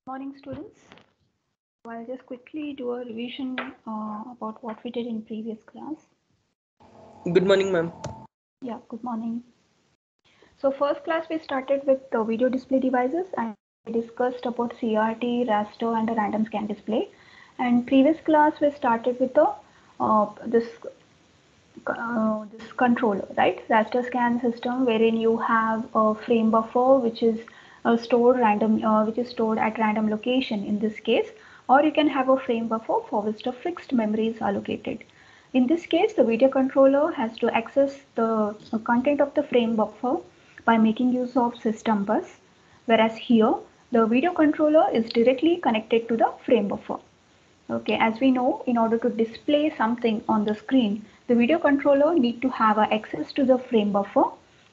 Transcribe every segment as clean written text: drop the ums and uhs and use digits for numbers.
Morning, students. I'll just quickly do a revision about what we did in previous class. Good morning, ma'am. Yeah, good morning. So first class we started with the video display devices and we discussed about CRT, raster and a random scan display. And previous class we started with the this controller, right? Raster scan system wherein you have a frame buffer which is which is stored at random location in this case, or you can have a frame buffer for which the fixed memory is allocated. In this case, the video controller has to access the content of the frame buffer by making use of system bus, whereas here the video controller is directly connected to the frame buffer. Okay, as we know, in order to display something on the screen, the video controller need to have access to the frame buffer,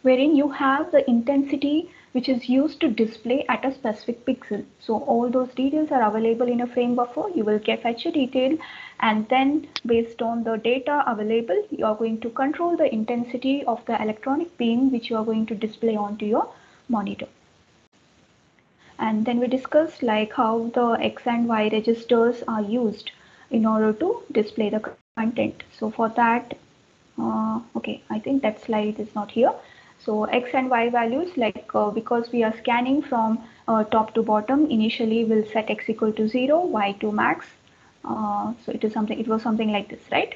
wherein you have the intensity which is used to display at a specific pixel. So all those details are available in a frame buffer. You will get fetch a detail, and then based on the data available, you are going to control the intensity of the electronic beam which you are going to display onto your monitor. And then we discussed like how the X and Y registers are used in order to display the content. So for that, okay, I think that slide is not here. So X and Y values, like because we are scanning from top to bottom, initially we'll set X equal to 0, Y to max. So it was something like this, right?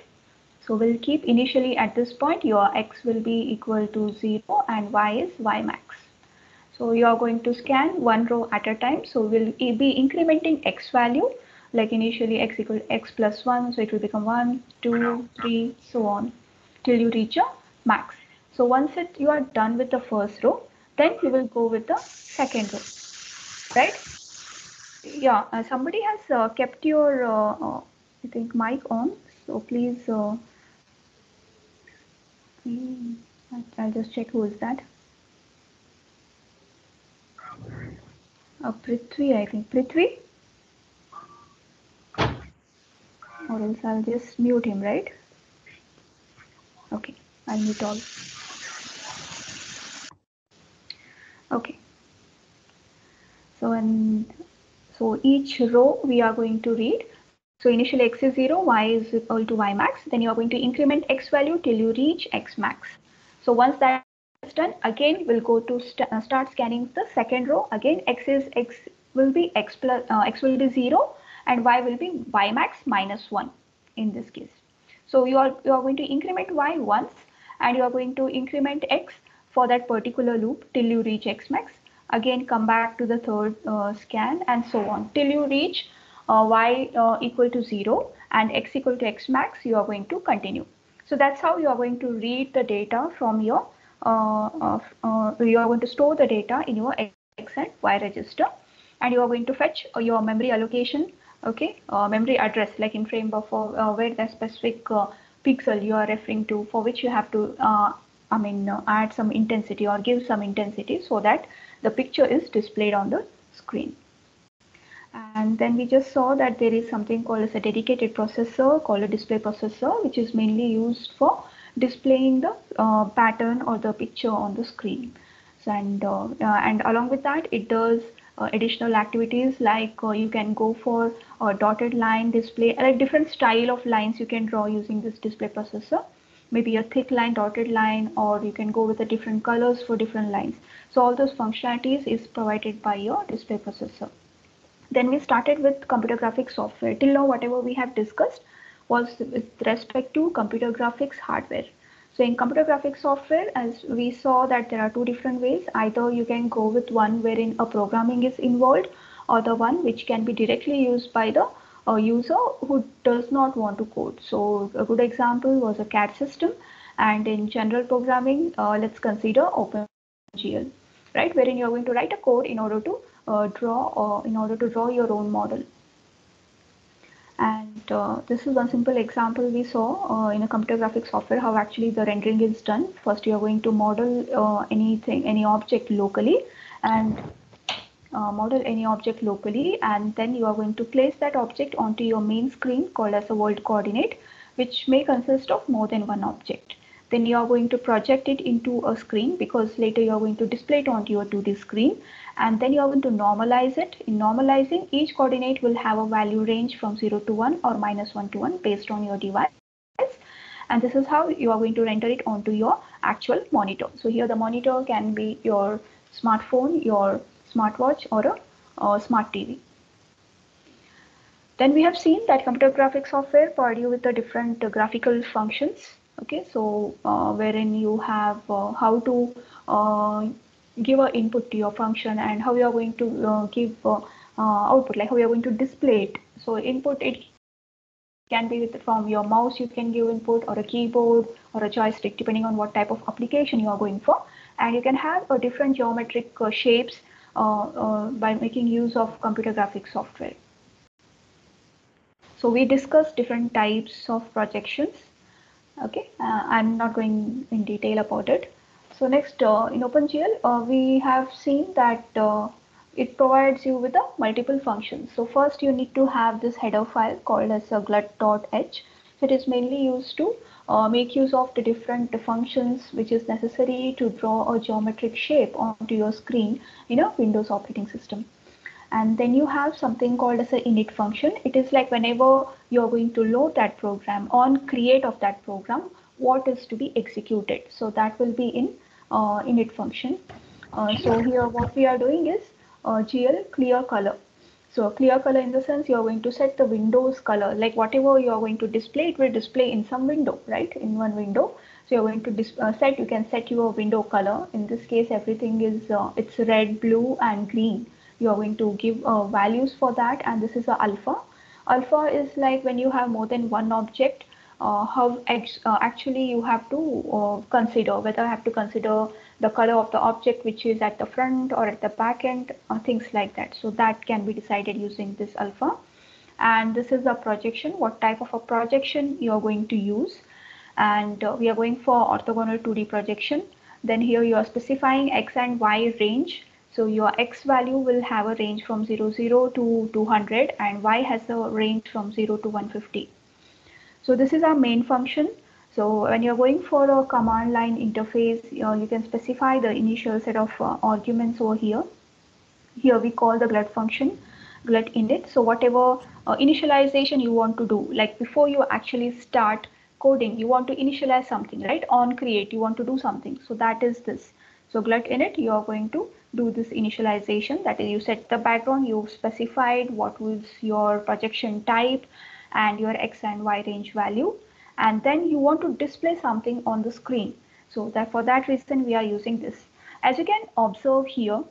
So we'll keep initially at this point, your X will be equal to 0 and Y is Y max. So you are going to scan one row at a time. So we'll be incrementing X value, like initially X equal to X plus 1. So it will become 1, 2, 3, so on till you reach a max. So once you are done with the first row, then you will go with the second row, right? Yeah, somebody has kept your, I think, mic on. So please, I'll just check who is that. Prithvi, I think. Prithvi? Or else I'll just mute him, right? Okay, I'll mute all. Okay. So each row we are going to read. So initially X is 0, Y is equal to Y max. Then you are going to increment X value till you reach X max. So once that is done, again we'll go to start scanning the second row. Again X will be X will be 0 and Y will be Y max minus 1 in this case. So you are going to increment Y once and you are going to increment X for that particular loop till you reach X max. Again come back to the third scan and so on till you reach Y equal to 0 and X equal to X max. You are going to continue. So that's how you are going to read the data from your you are going to store the data in your X and Y register, and you are going to fetch your memory allocation, okay, memory address like in frame buffer where the specific pixel you are referring to, for which you have to add some intensity or give some intensity so that the picture is displayed on the screen. And then we just saw that there is something called as a dedicated processor called a display processor, which is mainly used for displaying the pattern or the picture on the screen. So, and along with that, it does additional activities like you can go for a dotted line display, like different style of lines you can draw using this display processor. Maybe a thick line, dotted line, or you can go with the different colors for different lines. So all those functionalities is provided by your display processor. Then we started with computer graphics software. Till now, whatever we have discussed was with respect to computer graphics hardware. So in computer graphics software, as we saw that there are two different ways. Either you can go with one wherein a programming is involved, or the one which can be directly used by the user who does not want to code. So a good example was a CAD system, and in general programming, let's consider OpenGL, right, wherein you're going to write a code in order to draw your own model. And this is one simple example we saw in a computer graphics software how actually the rendering is done. First, you are going to model any object locally, and then you are going to place that object onto your main screen called as a world coordinate, which may consist of more than one object. Then you are going to project it into a screen because later you are going to display it onto your 2D screen, and then you are going to normalize it. In normalizing, each coordinate will have a value range from 0 to 1 or -1 to 1 based on your device. And this is how you are going to render it onto your actual monitor. So here the monitor can be your smartphone, your smartwatch, or a smart TV. Then we have seen that computer graphics software provide you with the different graphical functions. Okay, so wherein you have how to give an input to your function and how you are going to give output, like how you are going to display it. So input, it can be from your mouse, you can give input, or a keyboard or a joystick, depending on what type of application you are going for. And you can have a different geometric shapes by making use of computer graphics software. So we discussed different types of projections. Okay, I'm not going in detail about it. So next, in OpenGL, we have seen that it provides you with a multiple functions. So first you need to have this header file called as a glut.h. So it is mainly used to make use of the different functions which is necessary to draw a geometric shape onto your screen in a Windows operating system. And then you have something called as an init function. It is like whenever you're going to load that program, on create of that program, what is to be executed. So that will be in init function. So here what we are doing is GL clear color. So clear color in the sense you are going to set the Windows color, like whatever you are going to display, it will display in some window, right? In one window. So you're going to you can set your window color. In this case, everything is it's red, blue, and green. You are going to give values for that, and this is a alpha. Alpha is like when you have more than one object, how actually you have to consider, whether I have to consider the color of the object which is at the front or at the back end, things like that. So that can be decided using this alpha. And this is a projection, what type of a projection you are going to use. And we are going for orthogonal 2D projection. Then here you are specifying x and y range. So your x value will have a range from 00 to 200 and y has a range from 0 to 150. So this is our main function. So when you're going for a command line interface, you can specify the initial set of arguments over here. Here we call the glut function, glut init. So whatever initialization you want to do, like before you actually start coding, you want to initialize something, right? On create, you want to do something. So that is this. So glut init, you are going to do this initialization. That is, you set the background, you've specified what was your projection type and your x and y range value. And then you want to display something on the screen. So that for that reason, we are using this. As you can observe here,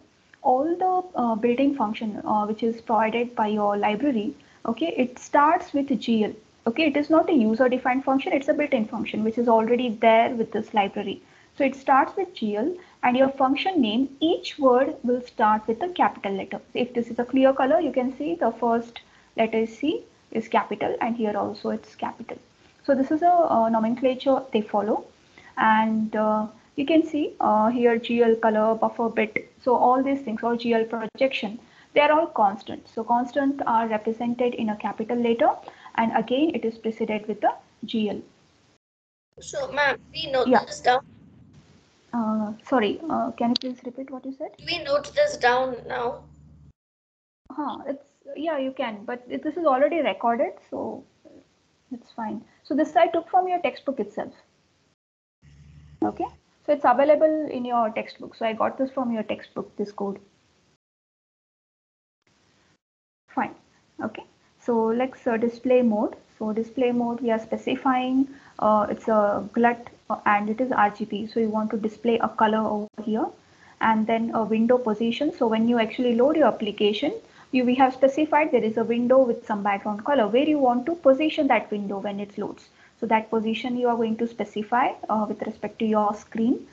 all the built-in function which is provided by your library, okay, it starts with GL. Okay, it is not a user-defined function, it's a built-in function which is already there with this library. So it starts with GL, and your function name, each word will start with a capital letter. If this is a clear color, you can see the first letter C is capital, and here also it's capital. So this is a nomenclature they follow. And you can see here GL color, buffer bit. So all these things, or GL projection, they are all constant. So constant are represented in a capital letter, and again it is preceded with the GL. So ma'am, we note this down. Sorry, can you please repeat what you said? Do we note this down now? You can, but this is already recorded, so it's fine. So this I took from your textbook itself. Okay, so it's available in your textbook. So I got this from your textbook, this code. Fine. Okay, so let's display mode. So display mode, we are specifying it's a glut and it is RGB. So you want to display a color over here, and then a window position. So when you actually load your application, we have specified there is a window with some background color where you want to position that window when it loads. So that position you are going to specify with respect to your screen.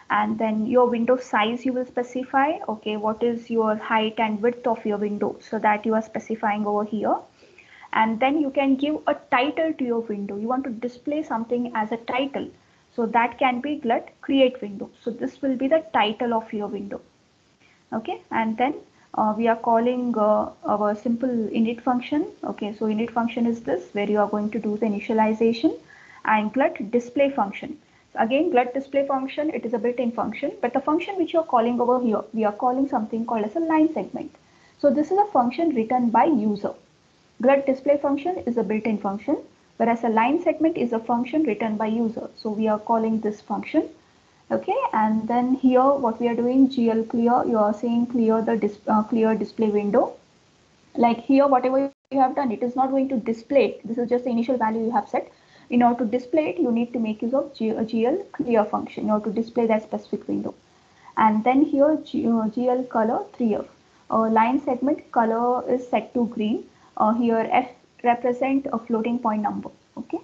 And then your window size you will specify. Okay, what is your height and width of your window? So that you are specifying over here. And then you can give a title to your window. You want to display something as a title. So that can be glut create window. So this will be the title of your window. Okay, and then we are calling our simple init function. Okay, so init function is this, where you are going to do the initialization, and glut display function. Again, GLUT display function, it is a built-in function, but the function which you're calling over here, we are calling something called as a line segment. So this is a function written by user. GLUT display function is a built-in function, whereas a line segment is a function written by user. So we are calling this function. Okay, and then here what we are doing, GL clear, you are saying clear the clear display window. Like here, whatever you have done, it is not going to display. This is just the initial value you have set. In order to display it, you need to make use of GL clear function in order to display that specific window. And then here GL color 3F. Line segment color is set to green. Here F represent a floating point number. Okay,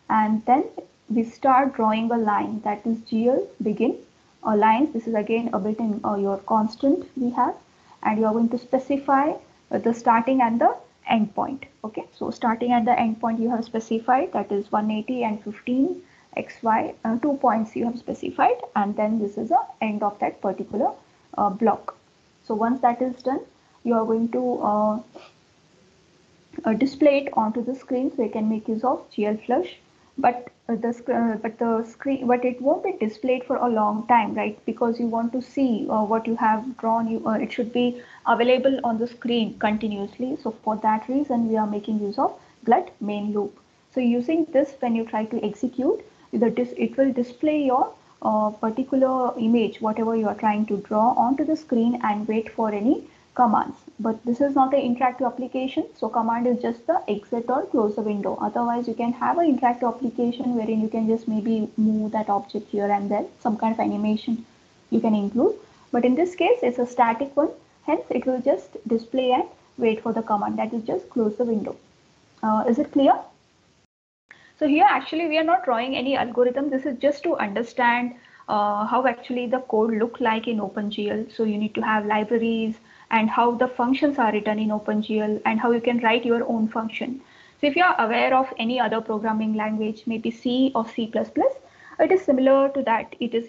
and then we start drawing a line, that is GL begin. Lines, this is again a bit in your constant we have, and you are going to specify the starting and the end point. Okay, so starting and the end point you have specified, that is 180 and 15 xy, 2 points you have specified, and then this is the end of that particular block. So once that is done, you are going to display it onto the screen, so you can make use of GL flush. But it won't be displayed for a long time, right? Because you want to see what you have drawn. It should be available on the screen continuously. So for that reason, we are making use of GLUT main loop. So using this, when you try to execute, it will display your particular image, whatever you are trying to draw, onto the screen and wait for any commands. But this is not an interactive application, so command is just the exit or close the window. Otherwise, you can have an interactive application wherein you can just maybe move that object here and there, some kind of animation you can include. But in this case, it's a static one, hence it will just display and wait for the command, that is just close the window. Is it clear? So here actually we are not drawing any algorithm. This is just to understand how actually the code look like in OpenGL. So you need to have libraries and how the functions are written in OpenGL and how you can write your own function. So if you are aware of any other programming language, maybe C or C++, it is similar to that. It is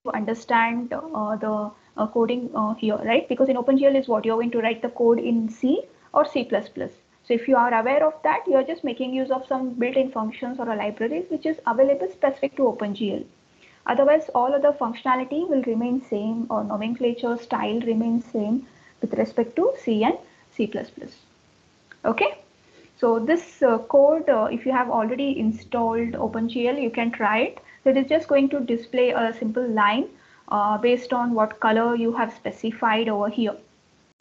to understand the coding here, right? Because in OpenGL is what you're going to write the code in C or C++. So if you are aware of that, you are just making use of some built-in functions or a libraries which is available specific to OpenGL. Otherwise, all other functionality will remain same, or nomenclature style remains same with respect to C and C++. Okay. So this code, if you have already installed OpenGL, you can try it. So it is just going to display a simple line based on what color you have specified over here.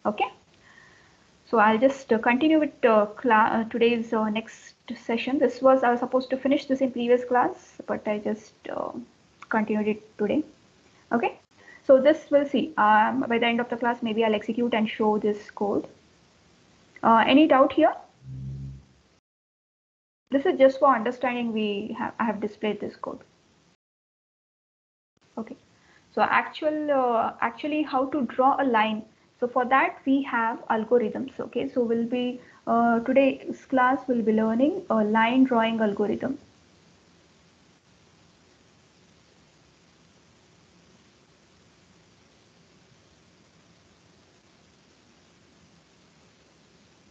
Okay. So I'll just continue with today's next session. This was, I was supposed to finish this in previous class, but I just continued it today. Okay. So this we'll see. By the end of the class, maybe I'll execute and show this code. Any doubt here? This is just for understanding. I have displayed this code. Okay. So actually how to draw a line. So for that we have algorithms. Okay. So we'll be today's class will be learning a line drawing algorithm.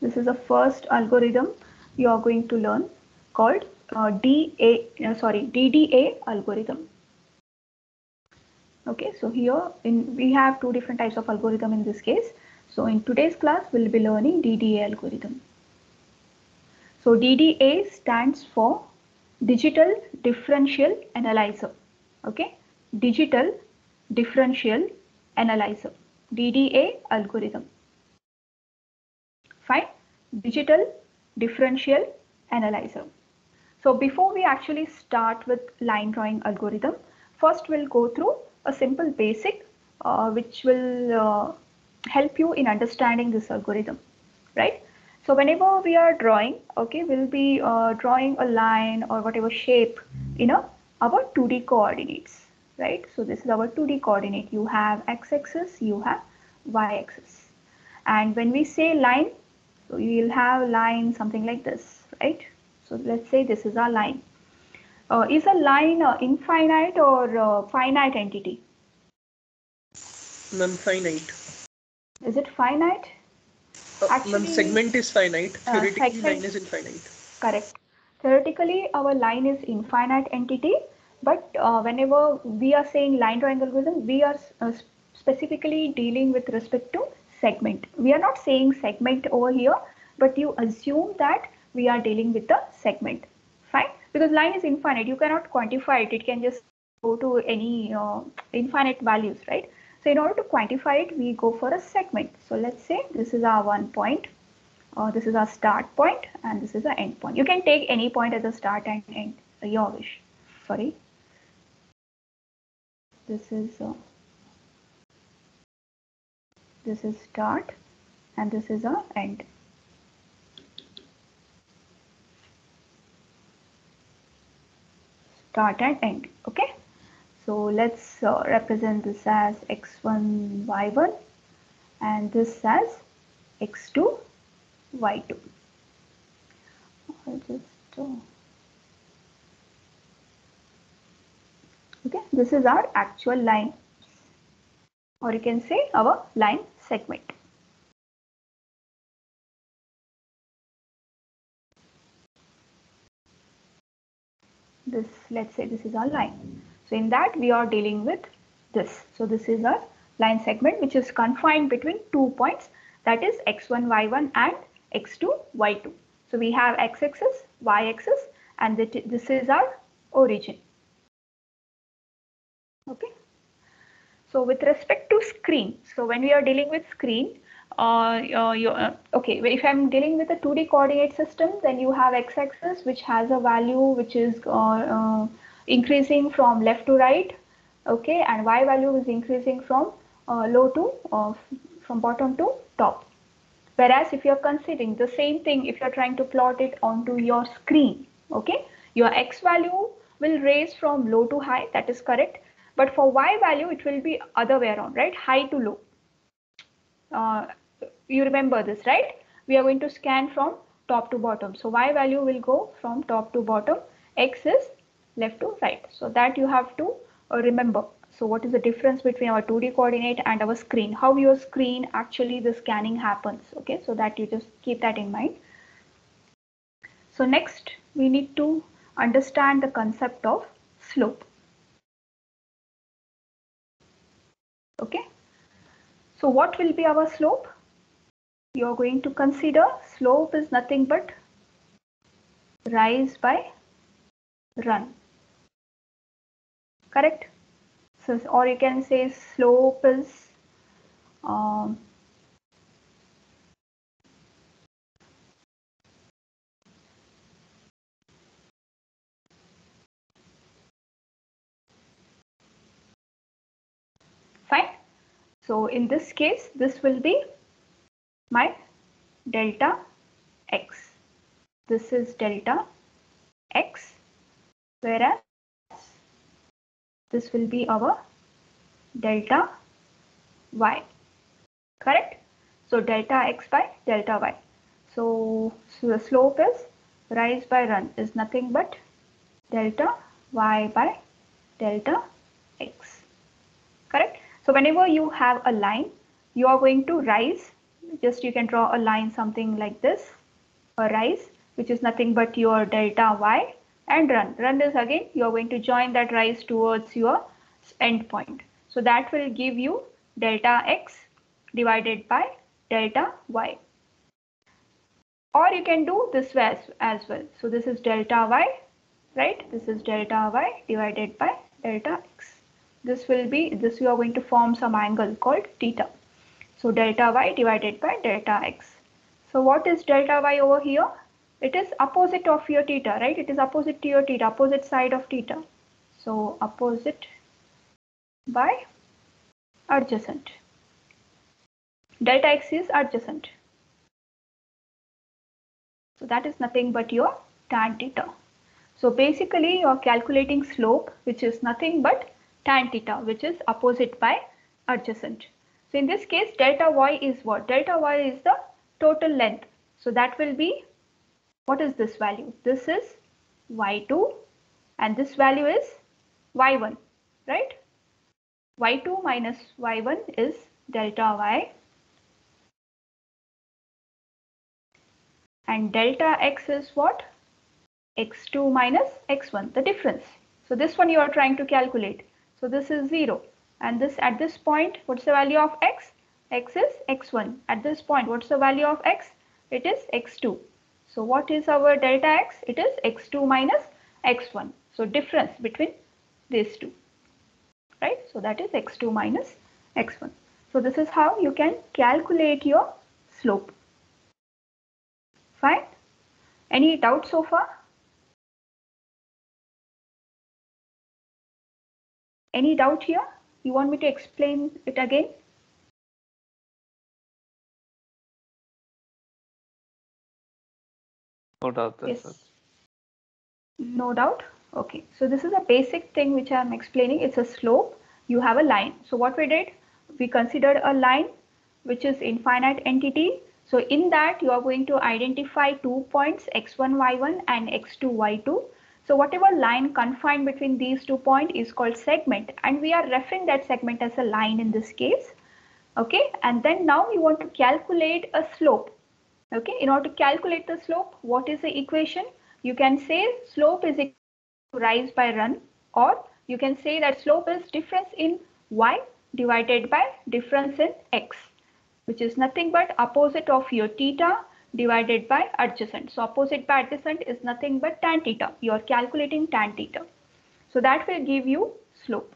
This is the first algorithm you are going to learn, called DDA algorithm. Okay, so here we have two different types of algorithm in this case. So in today's class, we'll be learning DDA algorithm. So DDA stands for Digital Differential Analyzer. Okay, Digital Differential Analyzer, DDA algorithm. Fine, Digital Differential Analyzer. So before we actually start with line drawing algorithm, first we'll go through a simple basic which will help you in understanding this algorithm, right? So whenever we are drawing, okay, we'll be drawing a line or whatever shape in our 2D coordinates, right? So this is our 2D coordinate. You have x-axis, you have y-axis. And when we say line, so you'll have line something like this, right? So let's say this is our line. Is a line infinite or finite entity? Ma'am, finite. Is it finite? Ma'am, segment is finite. Theoretically, line is infinite. Correct. Theoretically, our line is infinite entity, But whenever we are saying line drawing algorithm, we are specifically dealing with respect to segment. We are not saying segment over here, but you assume that we are dealing with the segment. Fine, because line is infinite. You cannot quantify it. It can just go to any infinite values, right? So in order to quantify it, we go for a segment. So let's say this is our 1 point. This is our start point, and this is our end point. You can take any point as a start and end, your wish. Sorry. This is start, and this is our end. Start and end. Okay. So let's represent this as x1, y1, and this as x2, y2. I'll just okay. This is our actual line, or you can say our line segment. This, let's say this is our line. So in that we are dealing with this. So this is our line segment, which is confined between 2 points, that is x1, y1 and x2, y2. So we have x-axis, y-axis, and this is our origin. Okay. So with respect to screen, so when we are dealing with screen, okay, if I'm dealing with a 2D coordinate system, then you have x-axis, which has a value which is increasing from left to right, okay, and y value is increasing from low to from bottom to top. Whereas if you're considering the same thing, if you're trying to plot it onto your screen, okay, your x value will raise from low to high, that is correct. But for y value, it will be other way around, right? High to low. You remember this, right? We are going to scan from top to bottom. So y value will go from top to bottom. X is left to right. So that you have to remember. So what is the difference between our 2D coordinate and our screen? How your screen actually the scanning happens. Okay, so that you just keep that in mind. So next we need to understand the concept of slope. Okay, so what will be our slope? You are going to consider slope is nothing but rise by run. Correct? So, or you can say slope is fine. So in this case, this will be my delta x. This is delta x, whereas this will be our delta y. Correct? So delta x by delta y. So the slope is rise by run is nothing but delta y by delta x. Correct? So whenever you have a line, you are going to rise. Just you can draw a line something like this, a rise, which is nothing but your delta y, and run. Run is again, you are going to join that rise towards your end point. So that will give you delta x divided by delta y. Or you can do this way as well. So this is delta y, right? This is delta y divided by delta x. This will be, this you are going to form some angle called theta. So delta y divided by delta x. So what is delta y over here? It is opposite of your theta, right? It is opposite to your theta, opposite side of theta. So opposite by adjacent. Delta x is adjacent. So that is nothing but your tan theta. So basically you're calculating slope, which is nothing but tan theta, which is opposite by adjacent. So in this case, delta y is what? Delta y is the total length. So that will be, what is this value? This is y2 and this value is y1, right? y2 minus y1 is delta y, and delta x is what? x2 minus x1, the difference. So this one you are trying to calculate. So this is 0. And this at this point, what's the value of x? X is x1. At this point, what's the value of x? It is x2. So what is our delta x? It is x2 minus x1. So difference between these two, right? So that is x2 minus x1. So this is how you can calculate your slope. Fine. Any doubt so far? Any doubt here? You want me to explain it again? No doubt. Yes. No doubt. Okay. So this is a basic thing which I am explaining. It's a slope. You have a line. So what we did, we considered a line which is infinite entity. So in that you are going to identify 2 points x1, y1 and x2, y2. So whatever line confined between these 2 points is called segment, and we are referring that segment as a line in this case. Okay. And then now we want to calculate a slope. Okay. In order to calculate the slope, what is the equation? You can say slope is equal to rise by run, or you can say that slope is difference in y divided by difference in x, which is nothing but opposite of your theta divided by adjacent. So opposite by adjacent is nothing but tan theta. You are calculating tan theta. So that will give you slope.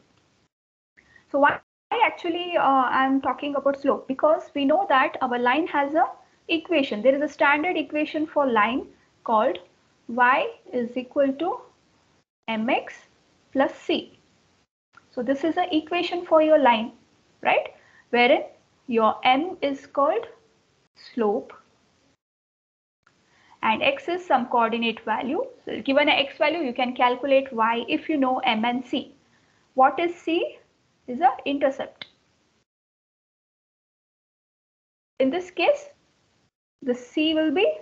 So why actually I am talking about slope? Because we know that our line has a equation. There is a standard equation for line called y is equal to mx plus c. So this is an equation for your line, right? Wherein your m is called slope and x is some coordinate value. So given an x value, you can calculate y if you know m and c. What is c? Is an intercept. In this case, the c will be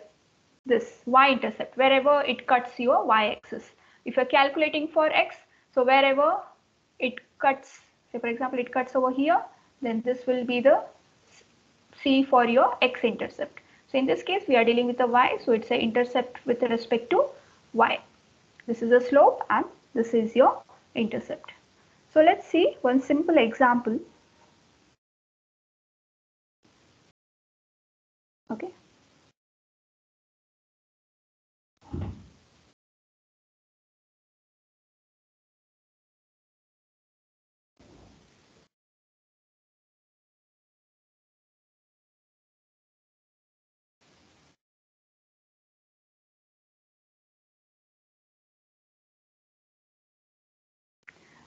this y-intercept, wherever it cuts your y-axis. If you're calculating for x, so wherever it cuts, say for example, it cuts over here, then this will be the c for your x-intercept. So in this case, we are dealing with the y, so it's an intercept with respect to y. This is a slope and this is your intercept. So let's see one simple example. Okay.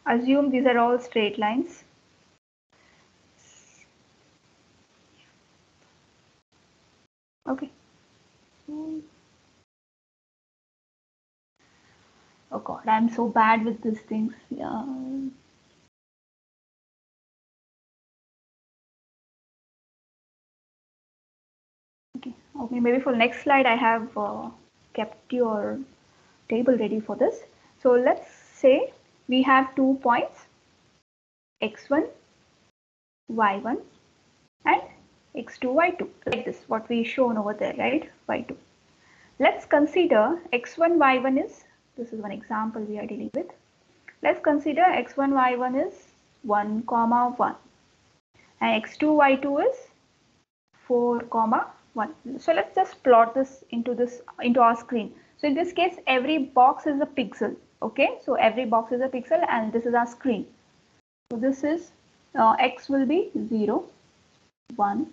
Assume these are all straight lines. Okay. Oh God, I'm so bad with these things. Yeah. Okay, maybe for next slide I have kept your table ready for this. So let's say we have 2 points x1, y1 and x2, y2, like this, what we shown over there, right? Y2. Let's consider x1, y1 is, this is one example we are dealing with. Let's consider x1, y1 is 1, 1 and x2, y2 is 4, 1. So let's just plot this into our screen. So in this case, every box is a pixel. Okay, so every box is a pixel and this is our screen. So this is x will be 0, 1,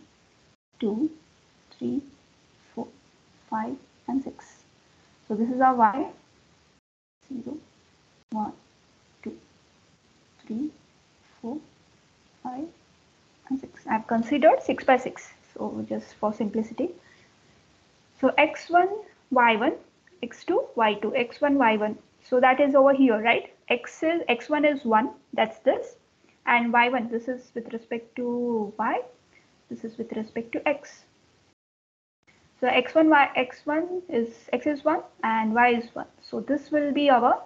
2, 3, 4, 5 and 6. So this is our y, 0, 1, 2, 3, 4, 5 and 6. I have considered 6 by 6. So just for simplicity. So x1, y1, x2, y2, x1, y1. So that is over here, right? X1 is 1, that's this. And y1, this is with respect to y, this is with respect to x. So x1 is, x is 1 and y is 1. So this will be our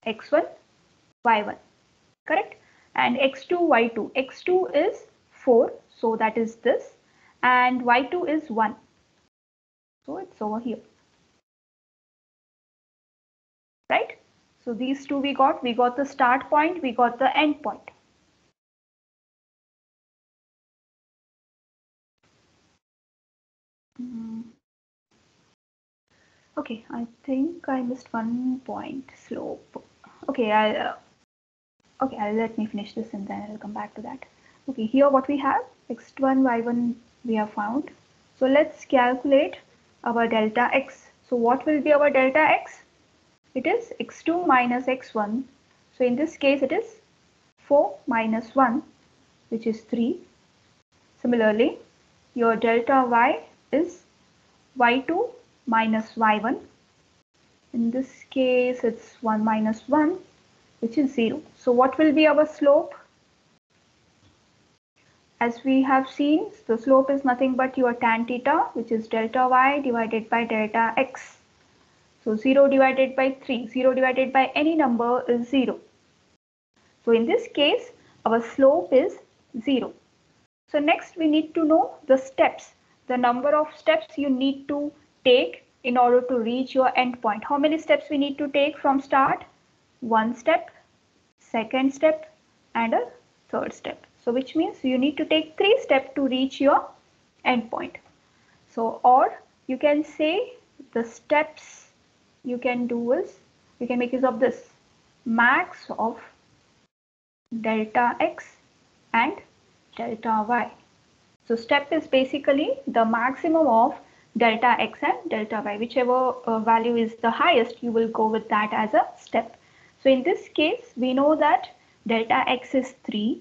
x1, y1, correct? And x2, y2. x2 is 4, so that is this. And y2 is 1. So it's over here. right? So these two we got the start point, we got the end point. Okay, I think I missed one point, slope. Okay, let me finish this and then I'll come back to that. Okay, here what we have, x1, y1 we have found. So let's calculate our delta x. So what will be our delta x? It is x2 minus x1. So in this case it is 4 minus 1, which is 3. Similarly, your delta y is y2 minus y1. In this case it's 1 minus 1, which is 0. So what will be our slope? As we have seen, the slope is nothing but your tan theta, which is delta y divided by delta x. So 0 divided by 3, 0 divided by any number is 0. So in this case, our slope is 0. So next we need to know the steps, the number of steps you need to take in order to reach your endpoint. How many steps we need to take from start? One step, second step, and a third step. So which means you need to take 3 steps to reach your endpoint. So, or you can say the steps you can do is, you can make use of this max of delta x and delta y. So step is basically the maximum of delta x and delta y. Whichever value is the highest, you will go with that as a step. So in this case, we know that delta x is 3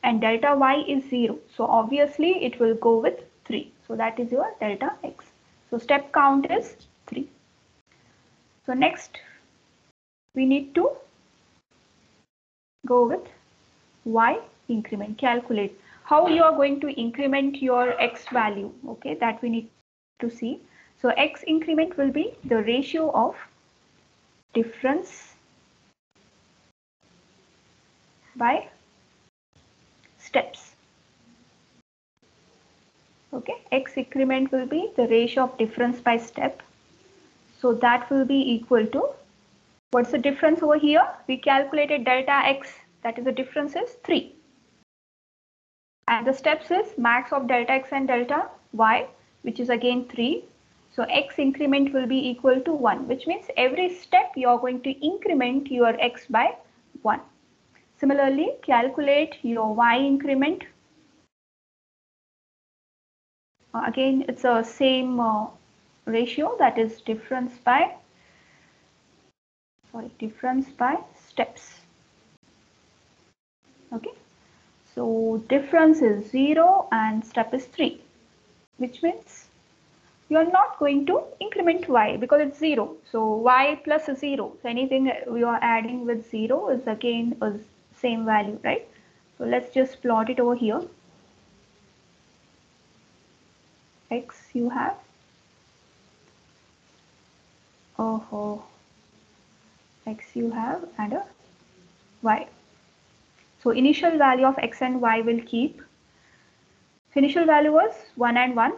and delta y is 0. So obviously it will go with 3. So that is your delta x. So step count is 3. So next we need to go with y increment, calculate how you are going to increment your x value. Okay, that we need to see. So x increment will be the ratio of difference by steps. Okay, x increment will be the ratio of difference by step. So that will be equal to, what's the difference over here? We calculated delta x, that is the difference is 3. And the steps is max of delta x and delta y, which is again 3. So x increment will be equal to 1, which means every step you are going to increment your x by 1. Similarly, calculate your y increment. Again, it's a same ratio, that is difference by steps. Okay, so difference is 0 and step is 3, which means you are not going to increment y because it's 0. So y plus 0. So anything we are adding with 0 is again a same value, right? So let's just plot it over here. X you have. X you have and a y. So initial value of x and y will keep. Initial value was 1 and 1.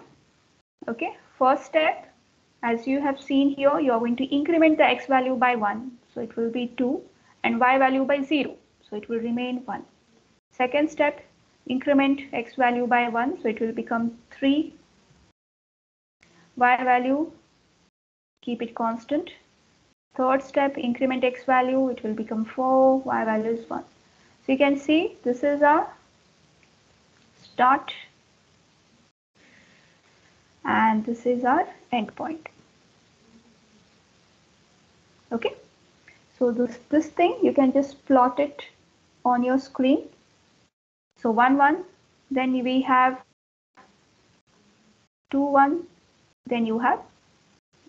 Okay. First step, as you have seen here, you are going to increment the x value by 1. So it will be 2 and y value by 0. So it will remain 1. Second step, increment x value by 1. So it will become 3. Y value, keep it constant. Third step, increment x value. It will become 4. Y value is 1. So you can see this is our start and this is our end point. Okay, so this thing you can just plot it on your screen. So 1 1, then we have 2 1, then you have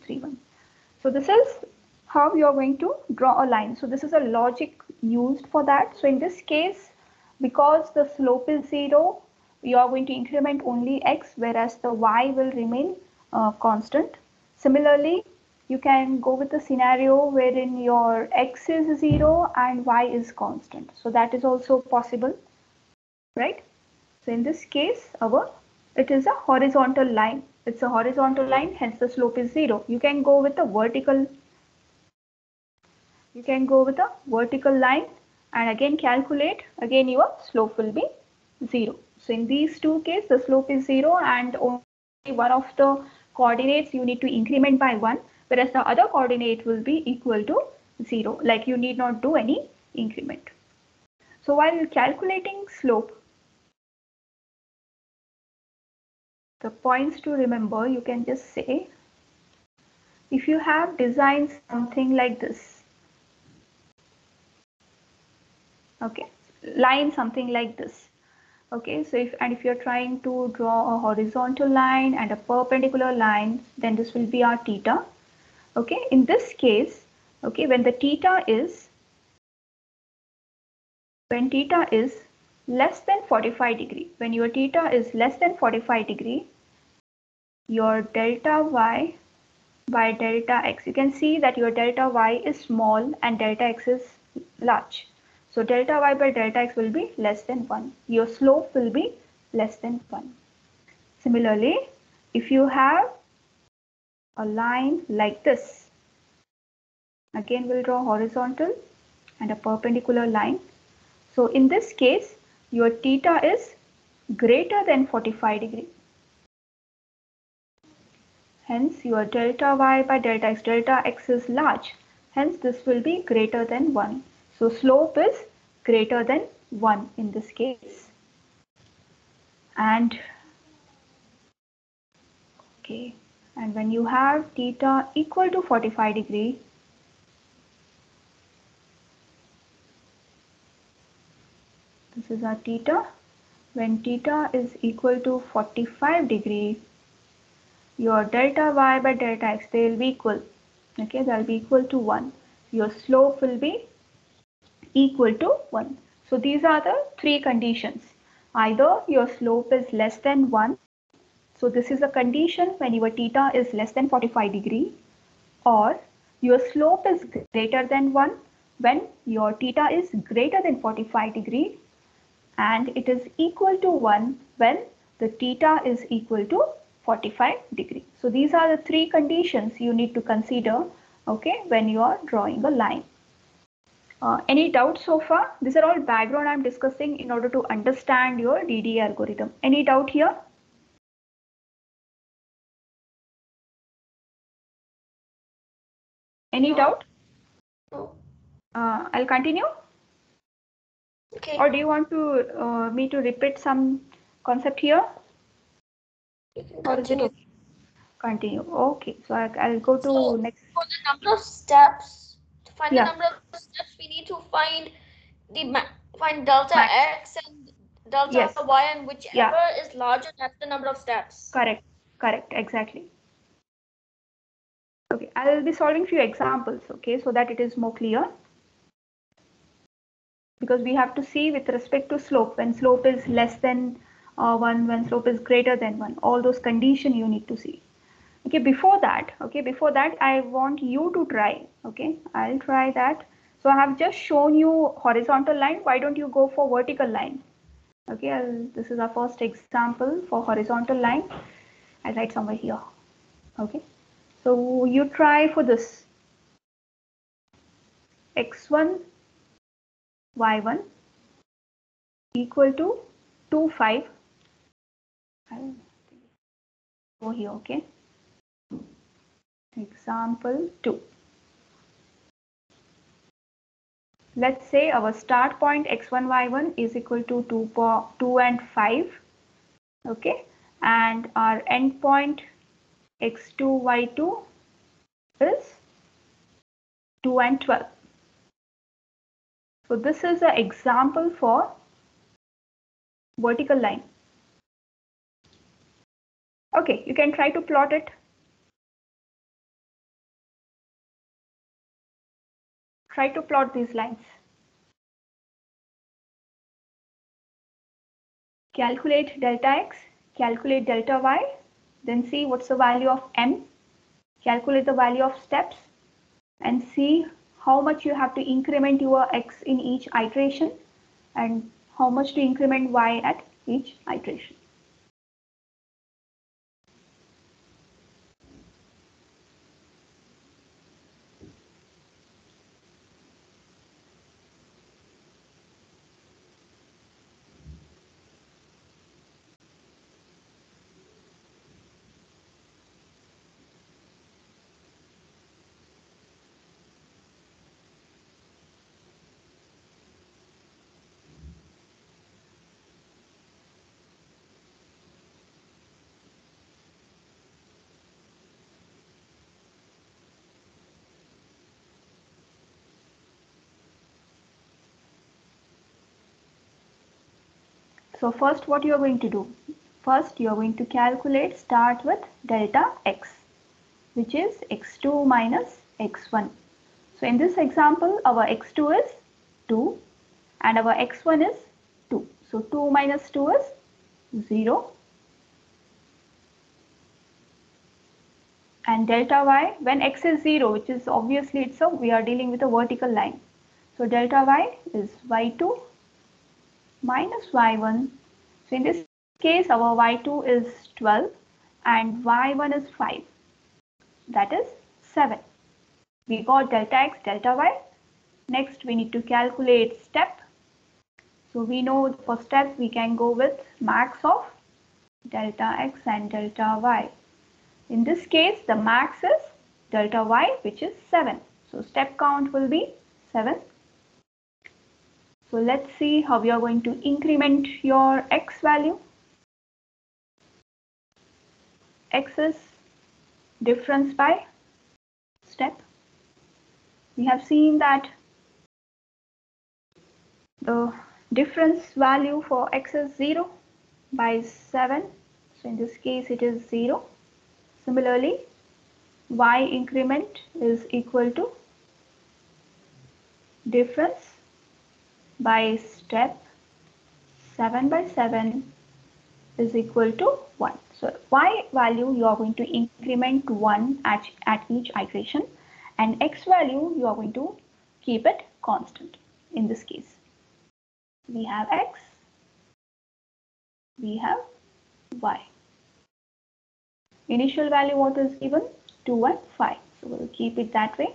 3 1. So this is how you are going to draw a line. So this is a logic used for that. So in this case, because the slope is 0, you are going to increment only x, whereas the y will remain constant. Similarly, you can go with a scenario wherein your x is 0 and y is constant. So that is also possible, right? So in this case, it is a horizontal line. It's a horizontal line, hence the slope is 0. You can go with a vertical you can go with a vertical line and again calculate, again your slope will be 0. So in these two cases, the slope is 0 and only one of the coordinates you need to increment by 1, whereas the other coordinate will be equal to 0, like you need not do any increment. So while calculating slope, the points to remember, you can just say, if you have designed something like this, okay, line something like this, okay, so if you're trying to draw a horizontal line and a perpendicular line, then this will be our theta. Okay, in this case, okay, when theta is less than 45 degree, when your theta is less than 45 degree, your delta y by delta x, you can see that your delta y is small and delta x is large. So delta y by delta x will be less than 1. Your slope will be less than 1. Similarly, if you have a line like this, again we'll draw horizontal and a perpendicular line. So in this case, your theta is greater than 45 degree. Hence your delta y by delta x is large. Hence this will be greater than 1. So slope is greater than 1 in this case. And okay, and when you have theta equal to 45 degree, this is our theta. When theta is equal to 45 degree, your delta y by delta x, they will be equal. Okay, they will be equal to 1. Your slope will be equal to 1. So these are the three conditions. Either your slope is less than 1. So this is a condition when your theta is less than 45 degree, or your slope is greater than 1 when your theta is greater than 45 degree, and it is equal to 1 when the theta is equal to 45 degree. So these are the three conditions you need to consider, okay, when you are drawing a line. Any doubts so far? These are all background I'm discussing in order to understand your DDA algorithm. Any doubt here? Any doubt? No. I'll continue. Okay. Or do you want to me to repeat some concept here? You can Or is it continue. okay? Continue. Okay. So I'll go to So next. for the number of steps, to find the Yeah. number of steps, we need to find find delta Max. x and delta Yes. y, and whichever Yeah. is larger, that's the number of steps. Correct. Correct. Exactly. Okay. I'll be solving few examples. Okay, so that it is more clear. Because we have to see with respect to slope, when slope is less than 1, when slope is greater than 1, all those conditions you need to see. Okay, before that, I want you to try. Okay, I'll try that. So I have just shown you horizontal line. Why don't you go for vertical line? Okay, this is our first example for horizontal line. I'll write somewhere here. Okay, so you try for this x1 y1 equal to 2 5. I'll go here. Okay, example 2. Let's say our start point x1 y1 is equal to 2 and 5. Okay, and our end point x2 y2 is 2 and 12. So this is an example for vertical line. Okay, you can try to plot it. Try to plot these lines. Calculate delta x, calculate delta y, then see what's the value of m, calculate the value of steps, and see how much you have to increment your x in each iteration and how much to increment y at each iteration. So first what you are going to do? First you are going to calculate, start with delta x, which is x2 minus x1. So in this example, our x2 is 2 and our x1 is 2. So 2 minus 2 is 0. And delta y, when x is 0, which is obviously we are dealing with a vertical line. So delta y is y2 minus y1. So in this case, our y2 is 12 and y1 is 5. That is 7. We got delta x, delta y. Next, we need to calculate step. So we know for step, we can go with max of delta x and delta y. In this case, the max is delta y, which is 7. So step count will be 7. So let's see how we are going to increment your x value. X is difference by step. We have seen that the difference value for x is 0 by 7. So in this case, it is 0. Similarly, y increment is equal to difference by step. 7 by 7 is equal to 1. So y value you are going to increment 1 at each iteration, and x value you are going to keep it constant. In this case, we have x, we have y. Initial value what is given? 2 and 5. So we'll keep it that way.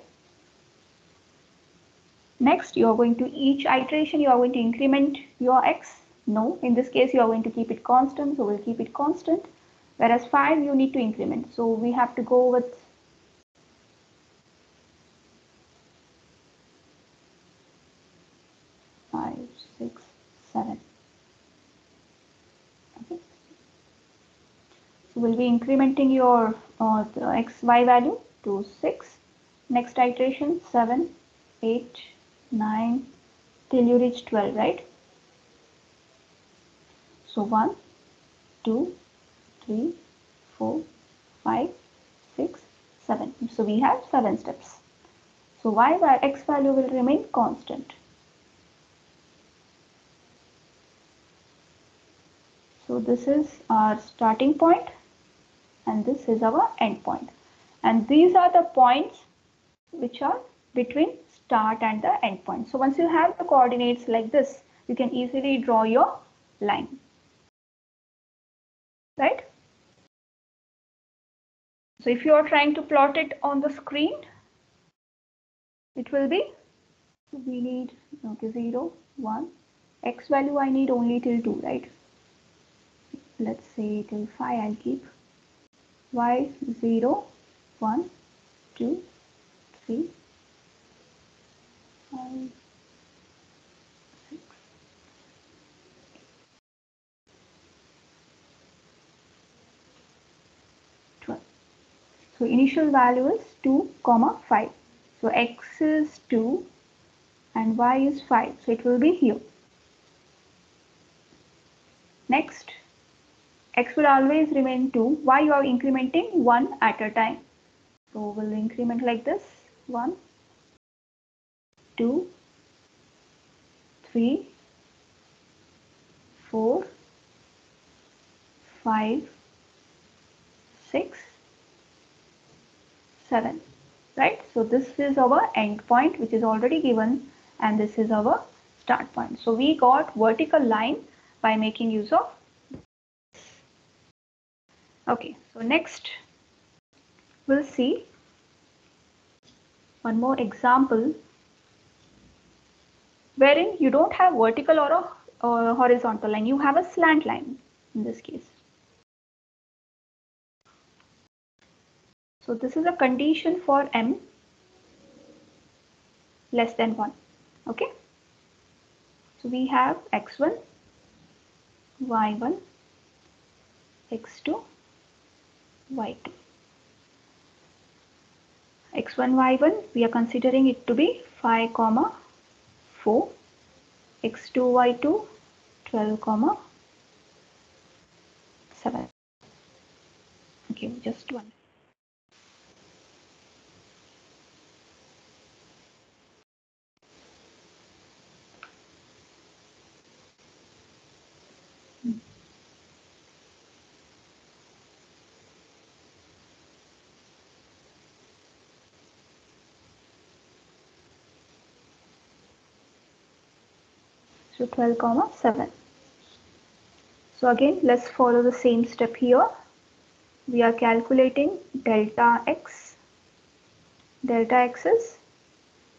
Next, you are going to each iteration you are going to increment your x. No, in this case you are going to keep it constant, so we'll keep it constant. Whereas 5 you need to increment, so we have to go with 5, 6, 7. Okay. So we'll be incrementing your the x, y value to 6. Next iteration 7, 8, 9 till you reach 12, right? So 1, 2, 3, 4, 5, 6, 7. So we have 7 steps. So x value will remain constant. So this is our starting point and this is our end point. And these are the points which are between start and the end point. So once you have the coordinates like this, you can easily draw your line. Right? So if you are trying to plot it on the screen, it will be, we need, okay, 0, 1. X value I need only till 2, right? Let's say till 5 I'll keep. Y 0, 1, 2, 3, 5, 6, 12. So initial value is 2, 5. So x is 2 and y is 5. So it will be here. Next, x will always remain 2. Why you are incrementing 1 at a time? So we'll increment like this. 1, 2, 3, 4, 5, 6, 7. Right? So this is our end point which is already given and this is our start point. So we got vertical line by making use of. Okay, so next we'll see one more example wherein you don't have vertical or a horizontal line, you have a slant line in this case. So this is a condition for m less than 1. Okay. So we have x1, y1, x2, y2. x1, y1 we are considering it to be 5, 4, x2, y2 12, 7. Okay, just one. So 12 comma 7. So again, let's follow the same step here. We are calculating delta x. Delta x is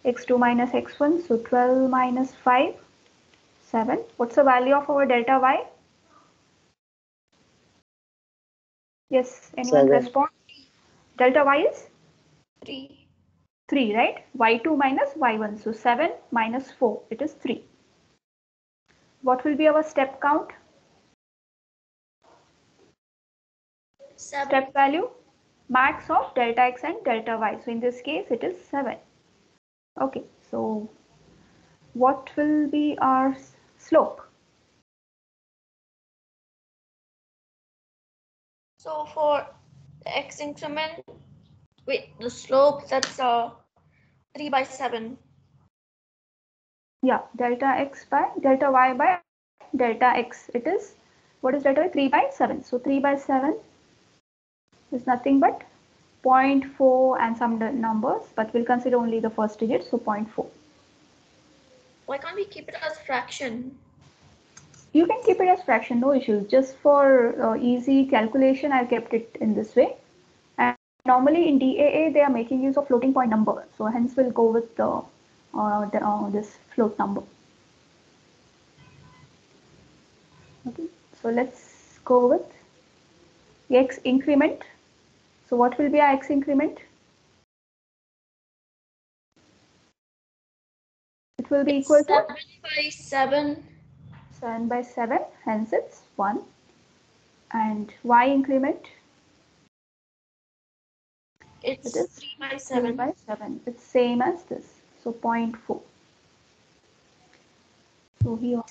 x2 minus x1. So 12 minus 5, 7. What's the value of our delta y? Yes, anyone 7. respond? Delta y is 3. 3, right? Y2 minus y1. So 7 minus 4, it is 3. What will be our step count? 7. Step value? Max of delta x and delta y. So in this case, it is 7. Okay, so what will be our slope? So for the x increment, wait, the slope, that's 3 by 7. Yeah, delta x by delta y by delta x. It is, what is delta y? 3 by 7. So 3 by 7 is nothing but 0.4 and some numbers, but we'll consider only the first digit, so 0.4. Why can't we keep it as fraction? You can keep it as fraction, no issues. Just for easy calculation, I've kept it in this way. And normally in DAA, they are making use of floating point number. So hence we'll go with this float number. Okay, so let's go with x increment. So what will be our x increment? It will be equal to 7 by 7. 7 by 7, hence it's 1. And y increment? It's It is 3 by 3 7. by 7. It's same as this. So 0.4. So here.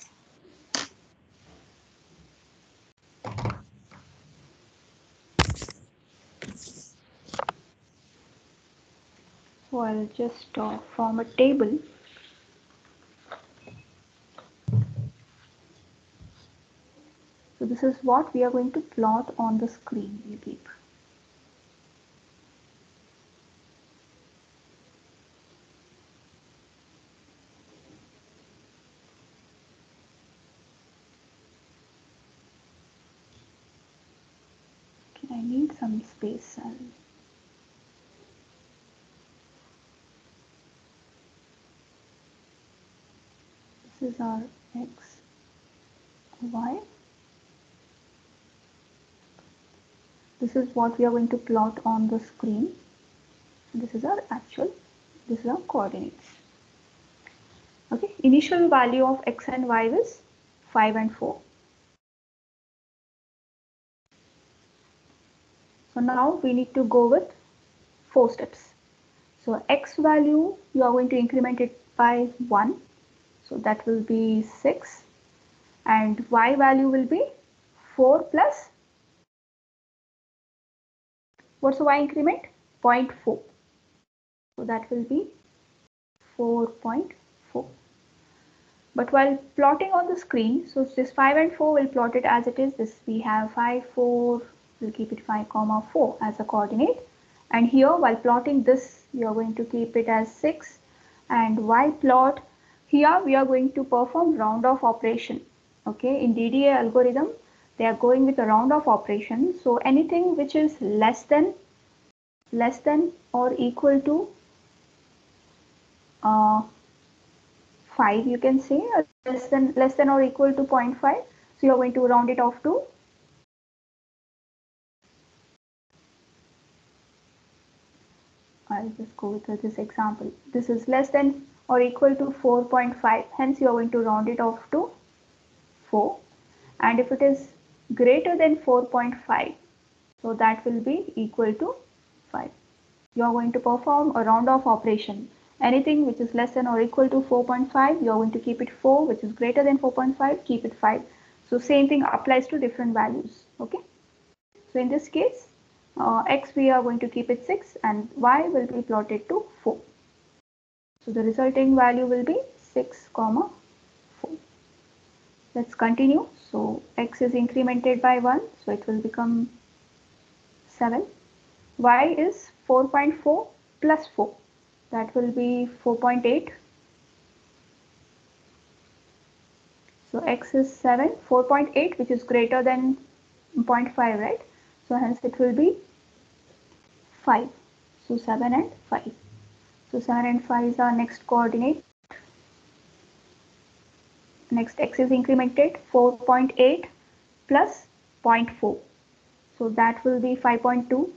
So I'll just form a table. So this is what we are going to plot on the screen. We'll keep. Okay, I need some space. This is our x, y. This is what we are going to plot on the screen. This is our actual, this is our coordinates. Okay, initial value of x and y is 5 and 4. So now we need to go with 4 steps. So x value, you are going to increment it by 1. So that will be 6. And y value will be 4 plus, what's the y increment? 0.4. So that will be 4.4. But while plotting on the screen, so this 5 and 4 will plot it as it is. This we have 5, 4, we'll keep it 5, 4 as a coordinate. And here while plotting this, we are going to keep it as 6. And while plot, here we are going to perform round off operation. Okay, in DDA algorithm, they are going with a round off operation. So anything which is less than or equal to 5, you can say, less than or equal to 0.5. So you're going to round it off to, I'll just go with this example. This is less than or equal to 4.5. Hence you're going to round it off to 4. And if it is greater than 4.5, so that will be equal to 5. You're going to perform a round off operation. Anything which is less than or equal to 4.5, you're going to keep it 4, which is greater than 4.5, keep it 5. So same thing applies to different values. Okay. So in this case, x we are going to keep it 6 and y will be plotted to 4. So the resulting value will be 6, 4. Let's continue. So x is incremented by 1, so it will become 7. Y is 4.4 plus 4, that will be 4.8. So x is 7, 4.8, which is greater than 0.5, right? So hence it will be 5. So 7 and 5. So 7 and 5 is our next coordinate. Next x is incremented 4.8 plus 0.4. So that will be 5.2.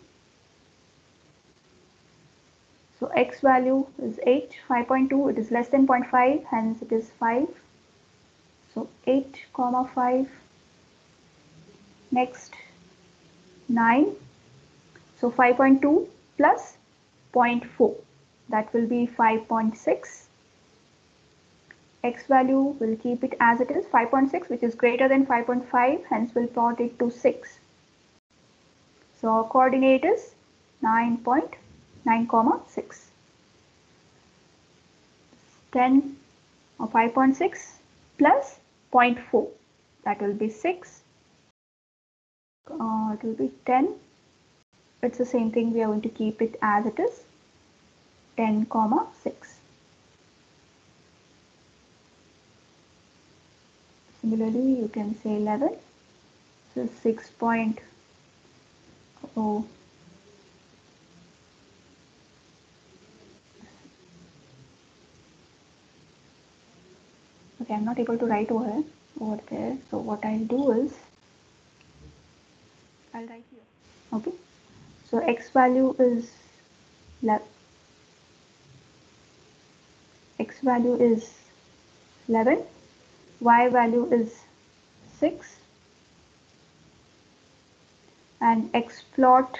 So x value is 8, 5.2, it is less than 0.5, hence it is 5. So 8, 5. Next 9. So 5.2 plus 0.4, that will be 5.6. X value will keep it as it is, 5.6, which is greater than 5.5, hence we'll plot it to 6. So our coordinate is 9.9, 6. 10 or 5.6 plus 0.4, that will be 6. It will be 10. It's the same thing, we are going to keep it as it is, 10, 6. Similarly, you can say 11. So 6.0. Okay, I'm not able to write over there. So what I'll do is, I'll write here. Okay. So x value is 11. X value is 11. Y value is 6. And x plot,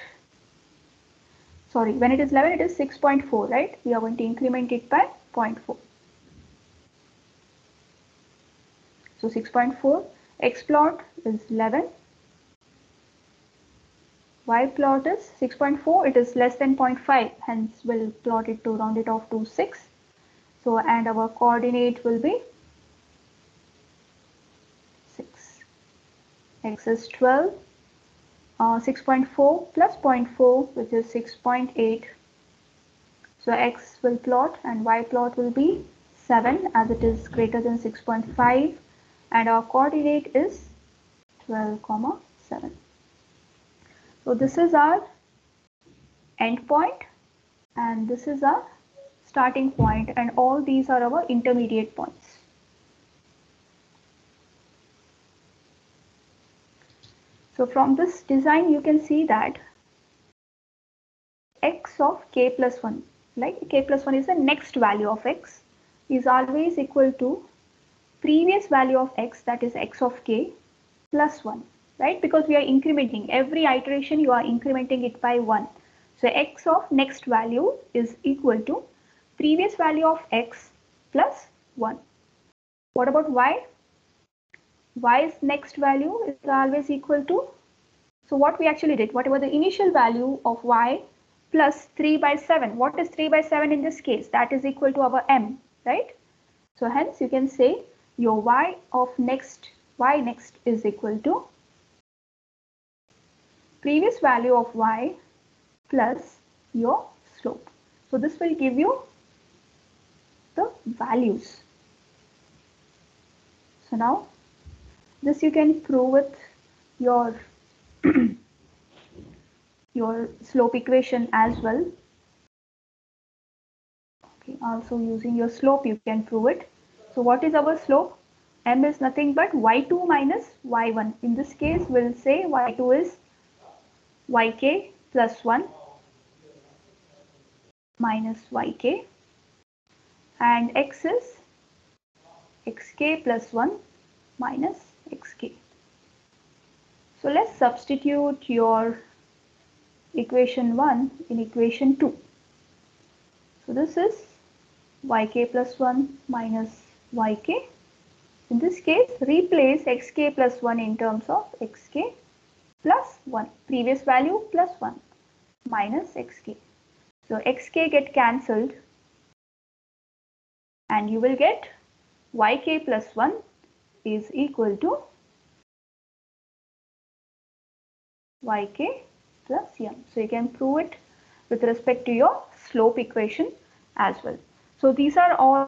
sorry, when it is 11, it is 6.4, right? We are going to increment it by 0.4. So 6.4, x plot is 11. Y plot is 6.4, it is less than 0.5, hence we'll plot it to round it off to 6. So, and our coordinate will be 6. X is 12, 6.4 plus 0.4, which is 6.8. So x will plot and y plot will be 7, as it is greater than 6.5, and our coordinate is 12, 7. So this is our end point and this is our starting point, and all these are our intermediate points. So from this design you can see that x of k plus 1, like k plus 1 is the next value of x, is always equal to previous value of x, that is x of k plus 1, right? Because we are incrementing, every iteration you are incrementing it by 1. So x of next value is equal to previous value of x plus 1. What about y? Y's next value is always equal to, so what we actually did, whatever the initial value of y plus 3 by 7. What is 3 by 7 in this case? That is equal to our m, right? So hence you can say your y next is equal to previous value of y plus your slope. So this will give you the values. So now this you can prove with your your slope equation as well. Okay, also using your slope you can prove it. So what is our slope? M is nothing but y2 minus y1. In this case we'll say y2 is yk plus 1 minus yk, and x is xk plus 1 minus xk. So let's substitute your equation 1 in equation 2. So this is yk plus 1 minus yk. In this case, replace xk plus 1 in terms of xk plus 1, previous value plus 1 minus xk. So xk get cancelled and you will get yk plus 1 is equal to yk plus m. So you can prove it with respect to your slope equation as well. So these are all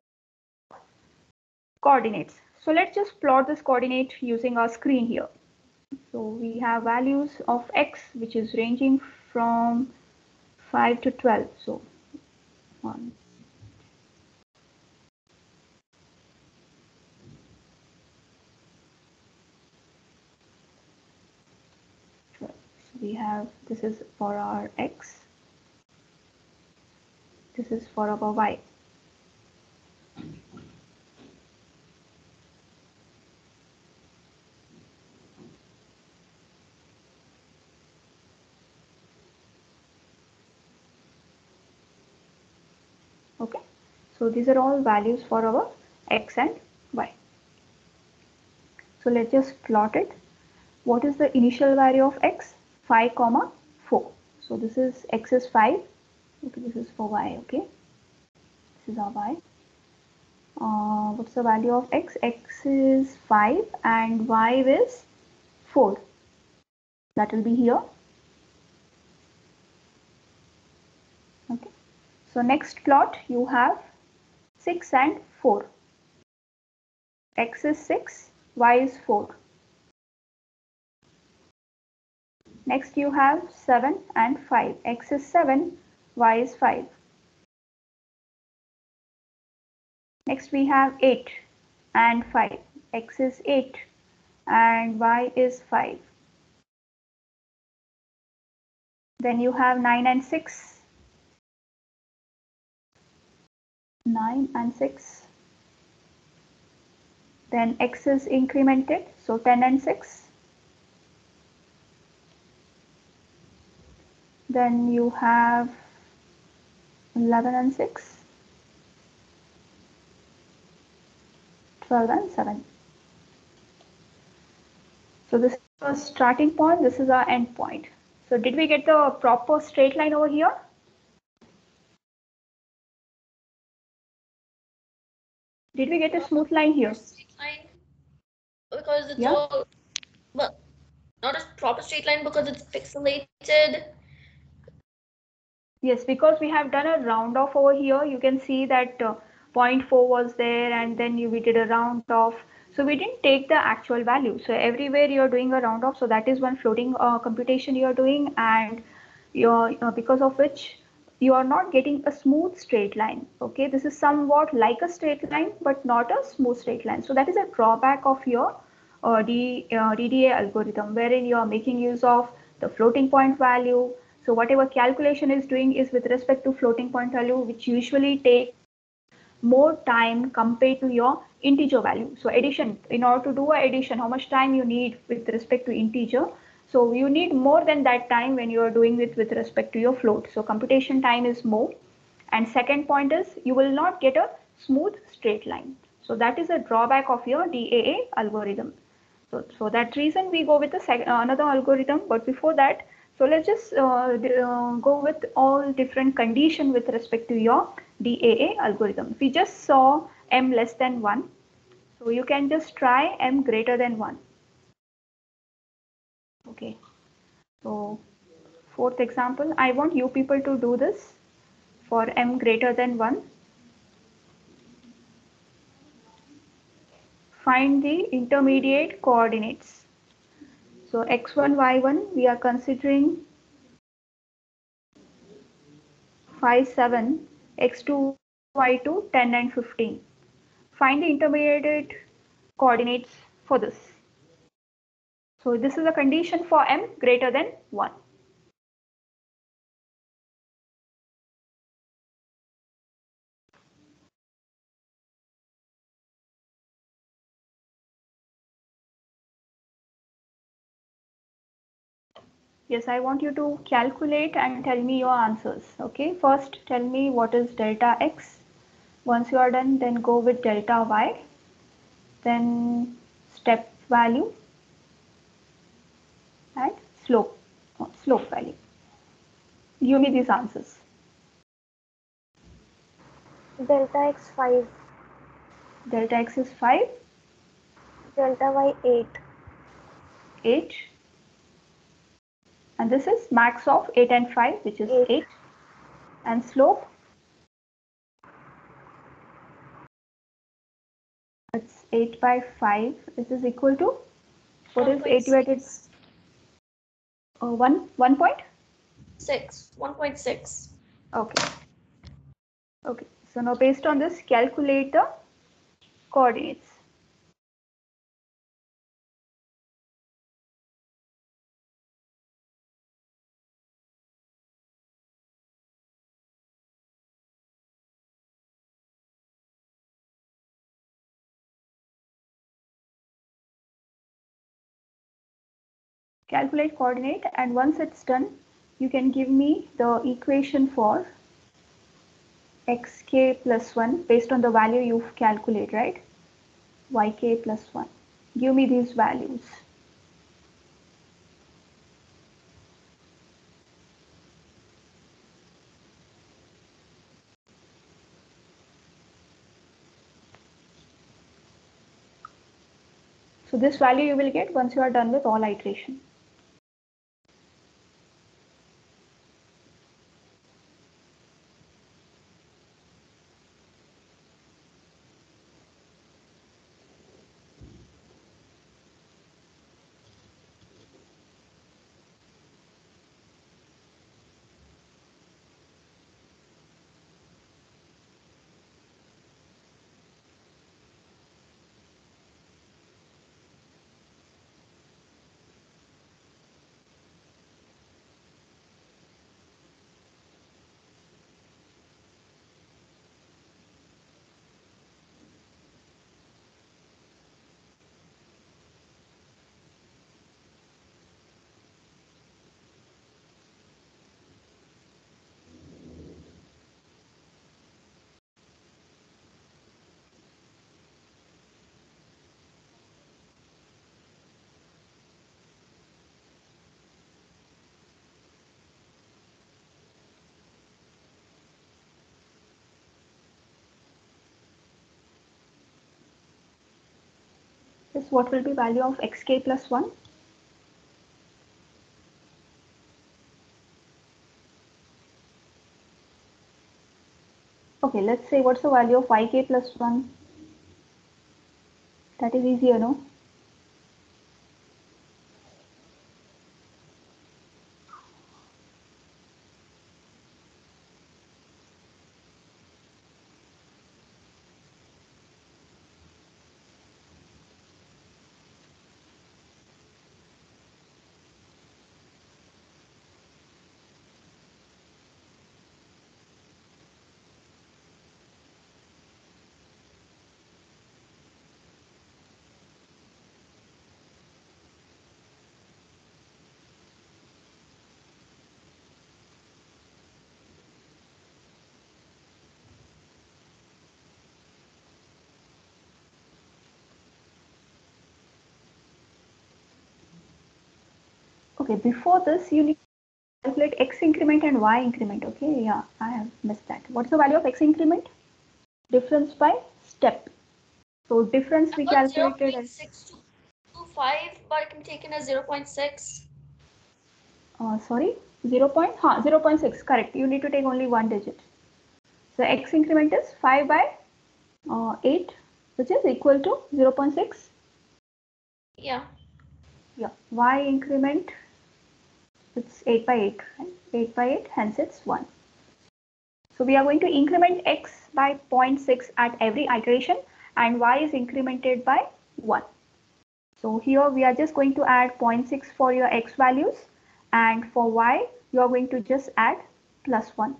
coordinates. So let's just plot this coordinate using our screen here. So we have values of x which is ranging from 5 to 12. So 1, 12. So we have, this is for our x, this is for our y. Okay, so these are all values for our x and y. So let's just plot it. What is the initial value of x? 5, 4. So this is x is 5. Okay, this is for y. Okay, this is our y. What's the value of x? X is 5 and y is 4. That will be here. Okay. So next plot you have 6 and 4. X is 6, y is 4. Next you have 7 and 5. X is 7, y is 5. Next we have 8 and 5. X is 8 and y is 5. Then you have 9 and 6. 9 and 6. Then x is incremented, so 10 and 6. Then you have 11 and 6. 12 and 7. So this is our starting point, this is our end point. So did we get the proper straight line over here? Did we get a smooth line here? Straight line because it's Yeah. all, but not a proper straight line because it's pixelated. Yes, because we have done a round off over here. You can see that 0.4 was there and then we did a round off. So we didn't take the actual value. So everywhere you're doing a round off. So that is one floating computation you're doing, and you're because of which you are not getting a smooth straight line. Okay, this is somewhat like a straight line, but not a smooth straight line. So that is a drawback of your DDA algorithm, wherein you are making use of the floating point value. So whatever calculation is doing is with respect to floating point value, which usually take more time compared to your integer value. So addition, in order to do a addition, how much time you need with respect to integer. So you need more than that time when you are doing it with respect to your float. So computation time is more. And second point is you will not get a smooth straight line. So that is a drawback of your DAA algorithm. So for that reason, we go with another algorithm. But before that, so let's just go with all different condition with respect to your DAA algorithm. We just saw m less than 1. So you can just try m greater than 1. Okay. So fourth example, I want you people to do this for m greater than 1. Find the intermediate coordinates. So x1, y1, we are considering 5, 7, x2, y2, 10 and 15. Find the intermediate coordinates for this. So this is a condition for m greater than 1. Yes, I want you to calculate and tell me your answers. Okay, first tell me what is delta x. Once you are done, then go with delta y. Then step value and slope value. Give me these answers. Delta x 5. Delta x is 5. Delta y 8. 8. And this is max of 8 and 5, which is 8. And slope? It's 8 by 5. This is equal to, what is 8 divided? 1 point? 6. 1.6. Okay. Okay. So now based on this, calculate the coordinates. Calculate coordinate, and once it's done, you can give me the equation for xk plus 1 based on the value you've calculated, right? Yk plus 1. Give me these values. So this value you will get once you are done with all iteration. This what will be value of xk plus 1? Okay, let's say what's the value of yk plus 1? That is easier, no? Okay, before this you need to calculate x increment and y increment. Okay, yeah, I have missed that. What's the value of x increment? Difference by step. So difference we calculated as 0.625, but I'm taking as 0.6. Sorry, 0.6, correct. You need to take only one digit. So x increment is 5 by 8, which is equal to 0.6. Yeah. Yeah, y increment, it's 8 by 8, right? 8 by 8, hence it's 1. So we are going to increment x by 0.6 at every iteration, and y is incremented by 1. So here we are just going to add 0.6 for your x values, and for y you are going to just add plus 1.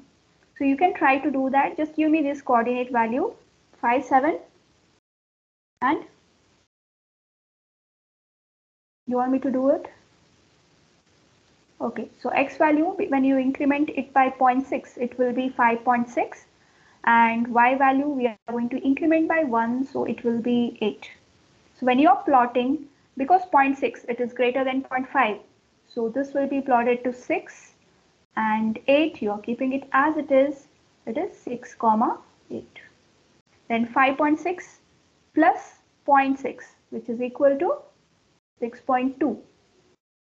So you can try to do that. Just give me this coordinate value 5, 7, and you want me to do it? Okay, so x value, when you increment it by 0.6, it will be 5.6, and y value we are going to increment by 1, so it will be 8. So when you are plotting, because 0.6 it is greater than 0.5, So this will be plotted to 6 and 8. You are keeping it as it is. It is 6, 8. Then 5.6 plus 0.6, which is equal to 6.2.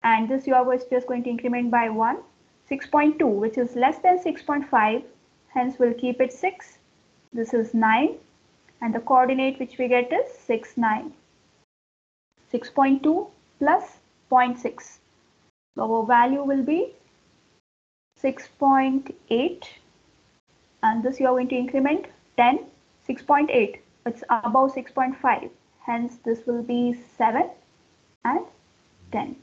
And this you are just going to increment by 1. 6.2, which is less than 6.5. Hence, we'll keep it 6. This is 9. And the coordinate which we get is 6, 9. 6.2 plus 0.6. So our value will be 6.8. And this you are going to increment 10. 6.8. It's above 6.5. Hence, this will be 7 and 10.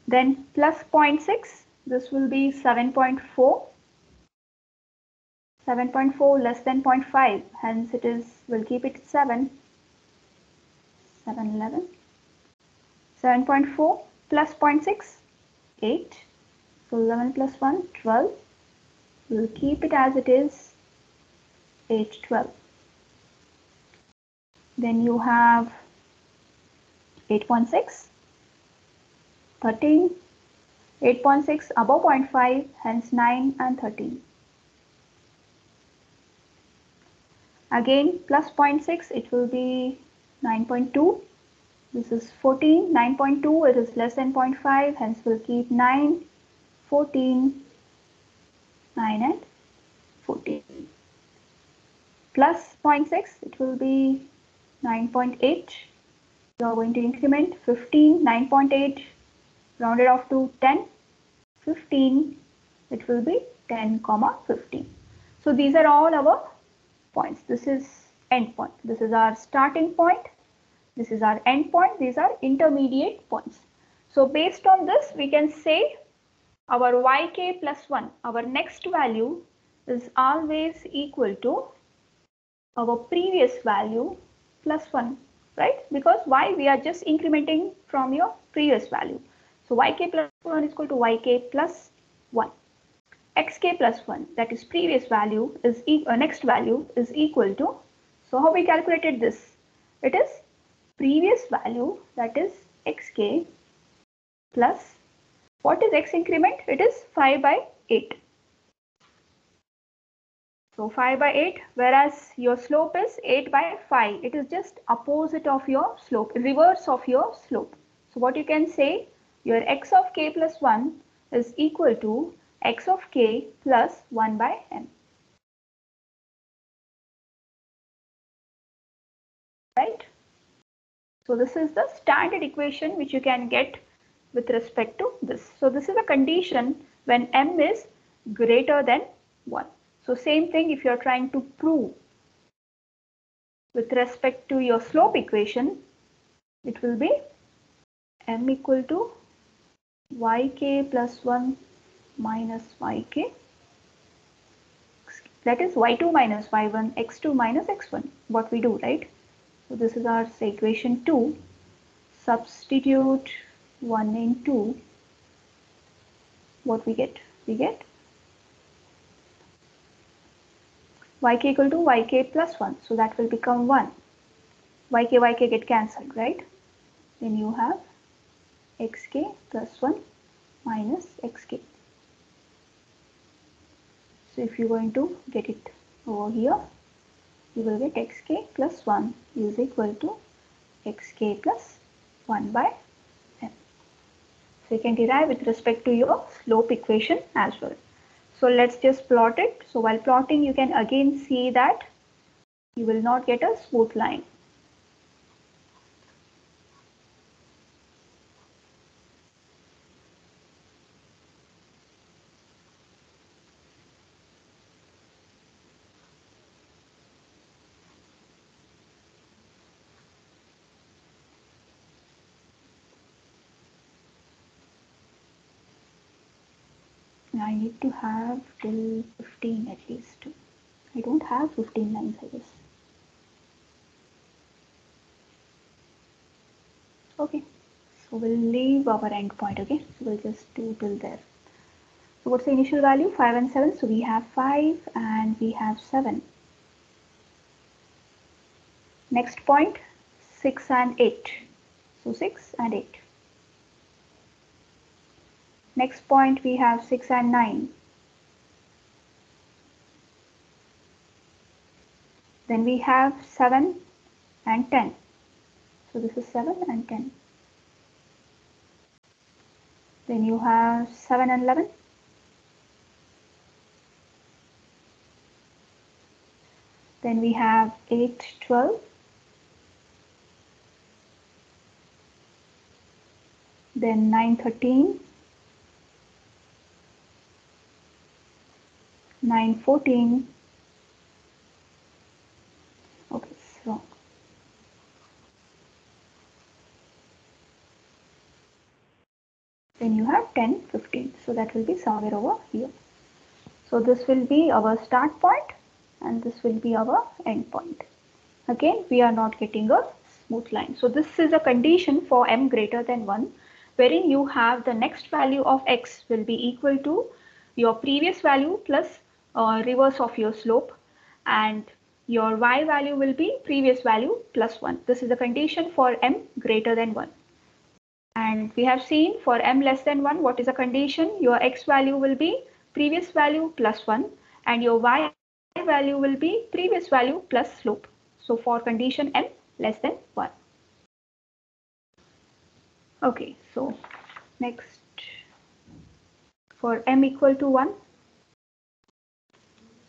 Then plus 0.6. This will be 7.4. 7.4 less than 0.5. Hence, it is, we'll keep it 7. 7, 11. 7.4 plus 0.6. 8. So 11 plus 1, 12. We'll keep it as it is, 8, 12. Then you have 8.6, 13, 8.6 above 0.5, hence 9 and 13. Again, plus 0.6, it will be 9.2. This is 14, 9.2, it is less than 0.5, hence we'll keep 9, 14, 9 and 14. Plus 0.6, it will be 9.8. You are going to increment 15, 9.8, rounded off to 10, 15, it will be 10, 15. So these are all our points. This is end point. This is our starting point. This is our end point. These are intermediate points. So based on this, we can say our yk plus 1, our next value is always equal to our previous value plus 1, right? Because y we are just incrementing from your previous value. So yk plus 1 is equal to yk plus 1. Xk plus 1, that is previous value, is next value is equal to, so how we calculated this? It is previous value, that is xk plus, what is x increment? It is 5 by 8. So 5 by 8, whereas your slope is 8 by 5. It is just opposite of your slope, reverse of your slope. So what you can say, your x of k plus 1 is equal to x of k plus 1 by m. Right? So this is the standard equation which you can get with respect to this. So this is a condition when m is greater than 1. So same thing if you are trying to prove with respect to your slope equation, it will be m equal to yk plus 1 minus yk, that is y2 minus y1, x2 minus x1, what we do, right? So this is our equation 2. Substitute 1 in 2. What we get? We get yk equal to yk plus 1. So that will become 1. Yk get cancelled, right? Then you have xk plus 1 minus xk. So if you're going to get it over here, you will get xk plus 1 is equal to xk plus 1 by m. So you can derive with respect to your slope equation as well. So let's just plot it. So while plotting, you can again see that you will not get a smooth line. I need to have till 15 at least. I don't have 15 lines, I guess. Okay, so we'll leave our endpoint, okay? So we'll just do till there. So what's the initial value? 5 and 7. So we have 5 and we have 7. Next point, 6 and 8. So 6 and 8. Next point we have 6 and 9. Then we have 7 and 10. So this is 7 and 10. Then you have 7 and 11. Then we have 8, 12. Then 9, 13. 9, 14. Okay, so then you have 10, 15. So that will be somewhere over here. So this will be our start point and this will be our end point. Again, we are not getting a smooth line. So this is a condition for m greater than 1, wherein you have the next value of x will be equal to your previous value plus reverse of your slope, and your y value will be previous value plus 1. This is the condition for m greater than 1. And we have seen for m less than 1, what is a condition? Your x value will be previous value plus 1 and your y value will be previous value plus slope. So for condition m less than 1. Okay, so next for m equal to 1.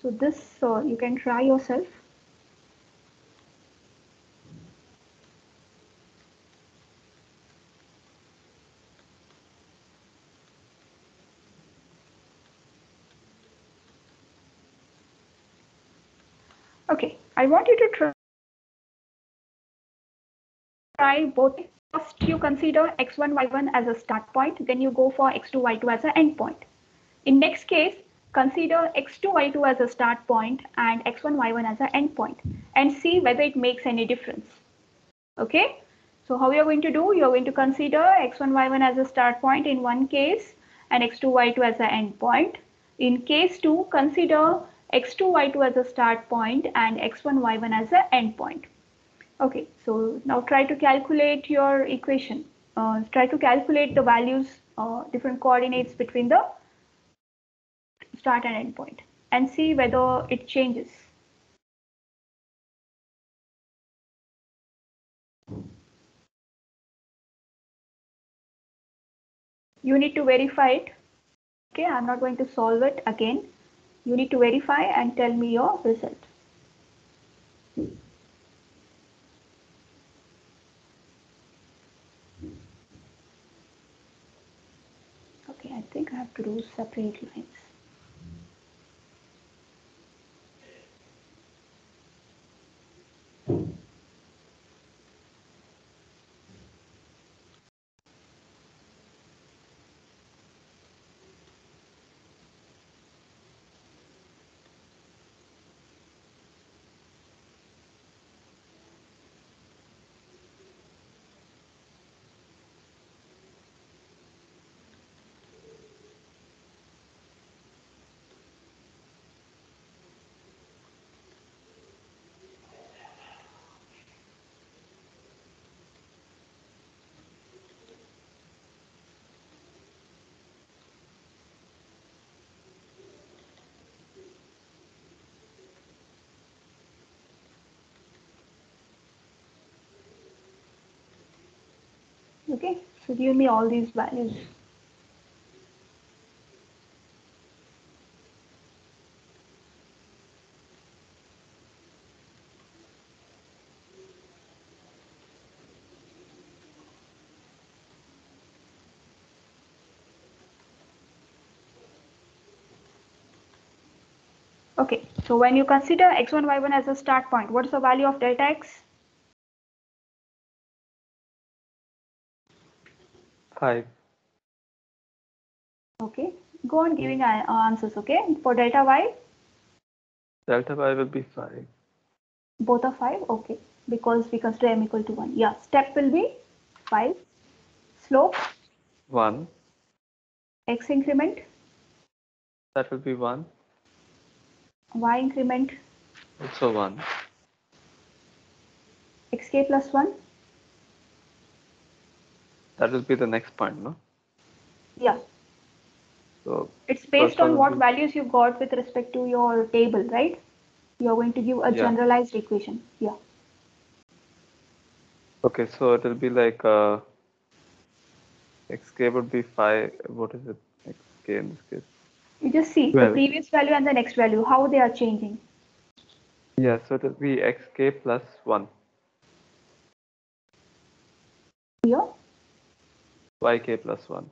So this you can try yourself. Okay, I want you to try both. First you consider x1, y1 as a start point, then you go for x2, y2 as an end point. In next case, consider x2, y2 as a start point and x1, y1 as an end point and see whether it makes any difference. Okay, so how you're going to do? You're going to consider x1, y1 as a start point in one case and x2, y2 as an end point. In case 2, consider x2, y2 as a start point and x1, y1 as an end point. Okay, so now try to calculate your equation. Try to calculate the values, different coordinates between the start and end point and see whether it changes. You need to verify it. Okay, I'm not going to solve it again. You need to verify and tell me your result. Okay, I think I have to do separate lines. Okay, so give me all these values. Okay, so when you consider x1, y1 as a start point, what is the value of delta x? 5. Okay, go on giving answers. Okay, for delta y? Delta y will be 5. Both are 5. Okay, because we consider m equal to 1. Yeah, step will be 5. Slope? 1. X increment? That will be 1. Y increment? Also 1. Xk plus 1? That will be the next point, no? Yeah, So it's based first one on will what be, values you got with respect to your table, right? You're going to give a yeah. generalized equation. Yeah. Okay, so it will be like xk would be 5. What is it? Xk in this case. You just see the 12. previous value and the next value, how they are changing. Yeah, so it will be xk plus 1. Here, Yk plus 1.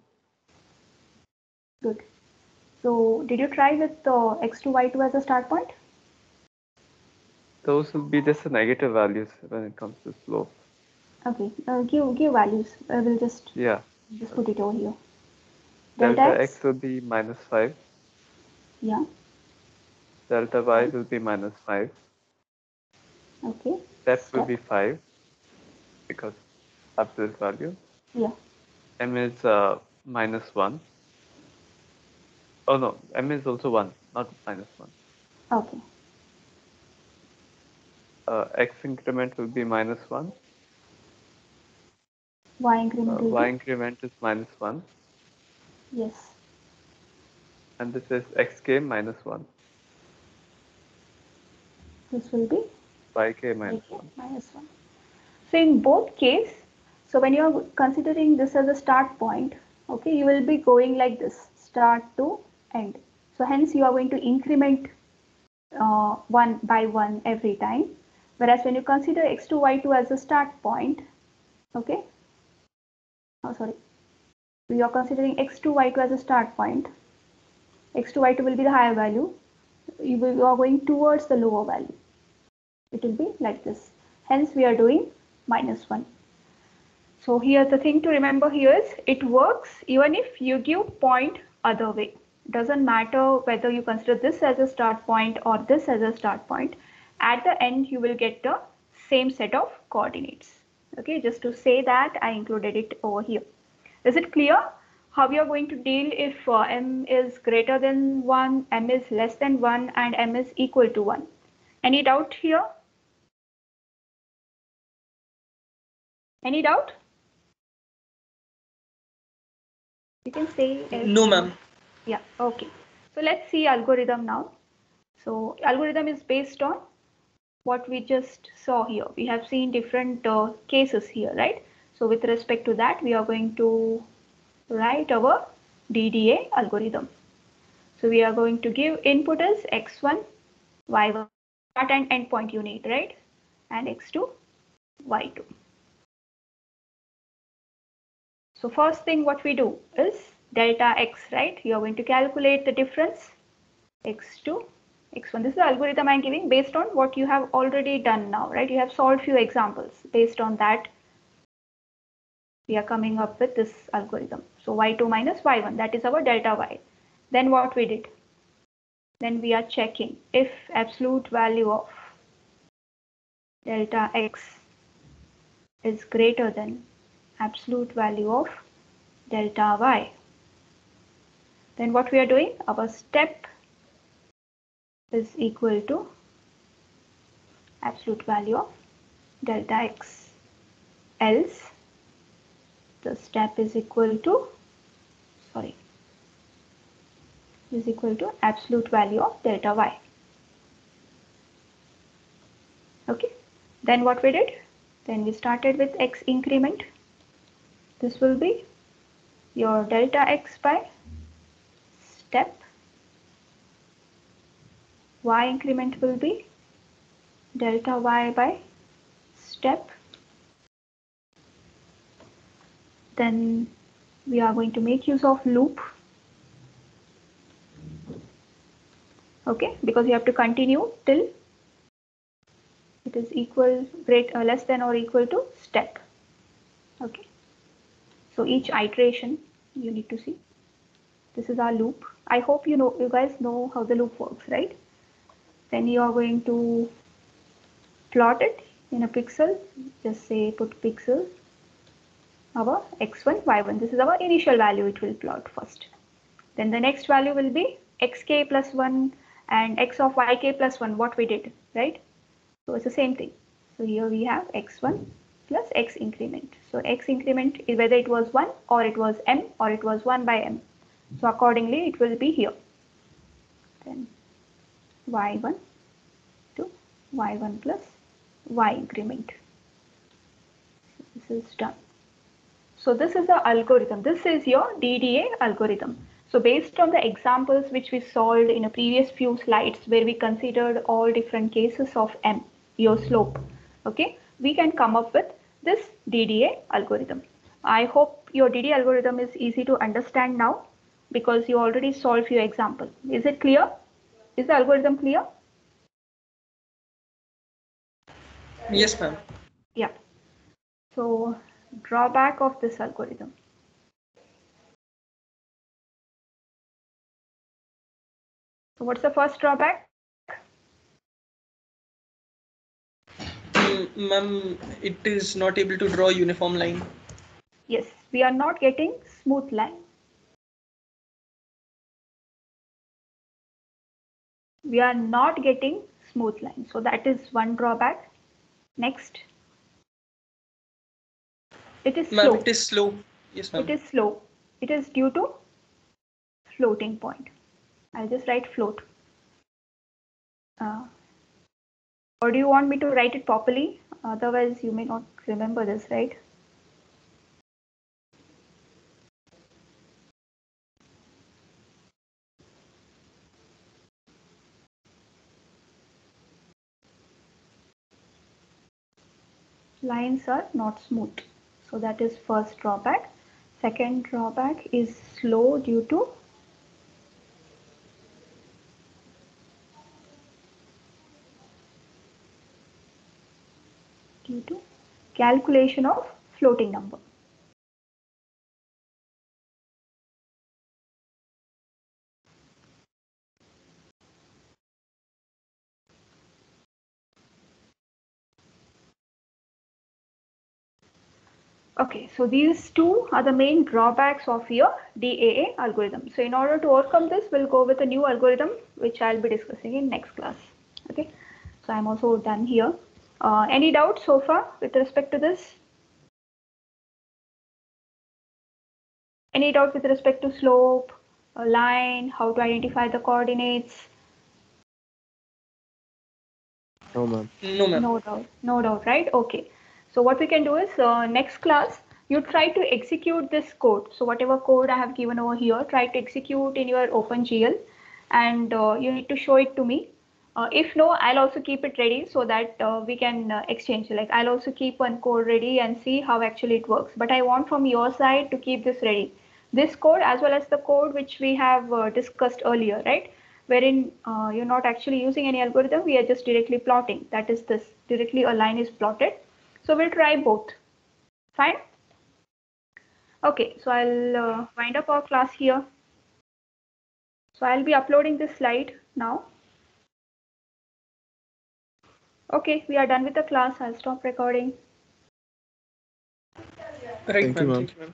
good. So did you try with x2, y2 as a start point? Those will be just the negative values when it comes to slope. Okay, give values. I will just Yeah. put it over here. Delta Delta x, x will be minus 5. yeah, Delta y will be minus 5. okay. Step will Step, be 5 because absolute value. yeah, M is minus 1. Oh no, M is also 1, not minus 1. okay. X increment will be minus 1. Y increment will Y be, increment is minus 1. yes, And this is xk minus 1. this will be Yk minus okay, 1. minus 1. So in both case, so when you are considering this as a start point, okay, you will be going like this, start to end. So hence you are going to increment one by one every time. Whereas when you consider x2, y2 as a start point, okay, oh sorry, we are considering x2, y2 as a start point. X2, y2 will be the higher value. You are going towards the lower value. It will be like this. Hence we are doing minus 1. So here the thing to remember here is it works even if you give point other way. It doesn't matter whether you consider this as a start point or this as a start point. At the end you will get the same set of coordinates. Okay, just to say that I included it over here. Is it clear how we are going to deal if m is greater than 1, m is less than 1 and m is equal to 1? Any doubt here? Any doubt? You can say if No, ma'am. yeah, okay. So let's see algorithm now. So algorithm is based on what we just saw here. We have seen different cases here, right? So with respect to that, we are going to write our DDA algorithm. So we are going to give input as x1, y1, start and end point you need, right? And x2, y2. So first thing what we do is delta x, right? You are going to calculate the difference x2, x1. This is the algorithm I'm giving based on what you have already done now, right? You have solved few examples. Based on that, we are coming up with this algorithm. So y2 minus y1, that is our delta y. Then what we did? Then we are checking if absolute value of delta x is greater than absolute value of delta y. Then what we are doing? Our step is equal to absolute value of delta x. Else the step is equal to absolute value of delta y. Okay, then what we did? Then we started with x increment. This will be your delta x by step. Y increment will be delta y by step. Then we are going to make use of loop. Okay, because you have to continue till it is less than or equal to step. Okay, so each iteration you need to see. This is our loop. I hope you guys know how the loop works, right? Then you are going to plot it in a pixel. Just say put pixel our x1, y1. This is our initial value it will plot first. Then the next value will be xk plus 1 and x of yk plus 1, what we did, right? So it's the same thing. So here we have x1 plus x increment. So x increment, whether it was 1 or it was m or it was 1 by m. So accordingly, it will be here. Then y1 to y1 plus y increment. This is done. So this is the algorithm. This is your DDA algorithm. So based on the examples which we solved in a previous few slides where we considered all different cases of m, your slope, okay, we can come up with this DDA algorithm. I hope your DDA algorithm is easy to understand now because you already solved your example. Is it clear? Is the algorithm clear? Yes, ma'am. Yeah. So drawback of this algorithm. So what's the first drawback? Ma'am, it is not able to draw a uniform line. Yes, we are not getting smooth line. We are not getting smooth line. So that is one drawback. Next, it is slow. Ma'am, it is slow. Yes, ma'am. It is slow. It is due to floating point. I'll just write float. Or do you want me to write it properly? Otherwise, you may not remember this, right? Lines are not smooth. So that is first drawback. Second drawback is slow due to calculation of floating number. Okay, so these two are the main drawbacks of your DAA algorithm. So in order to overcome this, we'll go with a new algorithm, which I'll be discussing in next class. Okay, so I'm also done here. Any doubts so far with respect to this? Any doubt with respect to slope, a line, how to identify the coordinates? No, ma'am. No, ma'am. No doubt, right? Okay. So what we can do is next class, you try to execute this code. So whatever code I have given over here, try to execute in your OpenGL and you need to show it to me. If no, I'll also keep it ready so that we can exchange. Like I'll also keep one code ready and see how actually it works. But I want from your side to keep this ready. This code as well as the code which we have discussed earlier, right? Wherein you're not actually using any algorithm, we are just directly plotting. That is this, directly a line is plotted. So we'll try both. Fine. Okay, so I'll wind up our class here. So I'll be uploading this slide now. Okay, we are done with the class. I'll stop recording. Right, Thank you, ma'am. ma'am. Thank you, ma'am.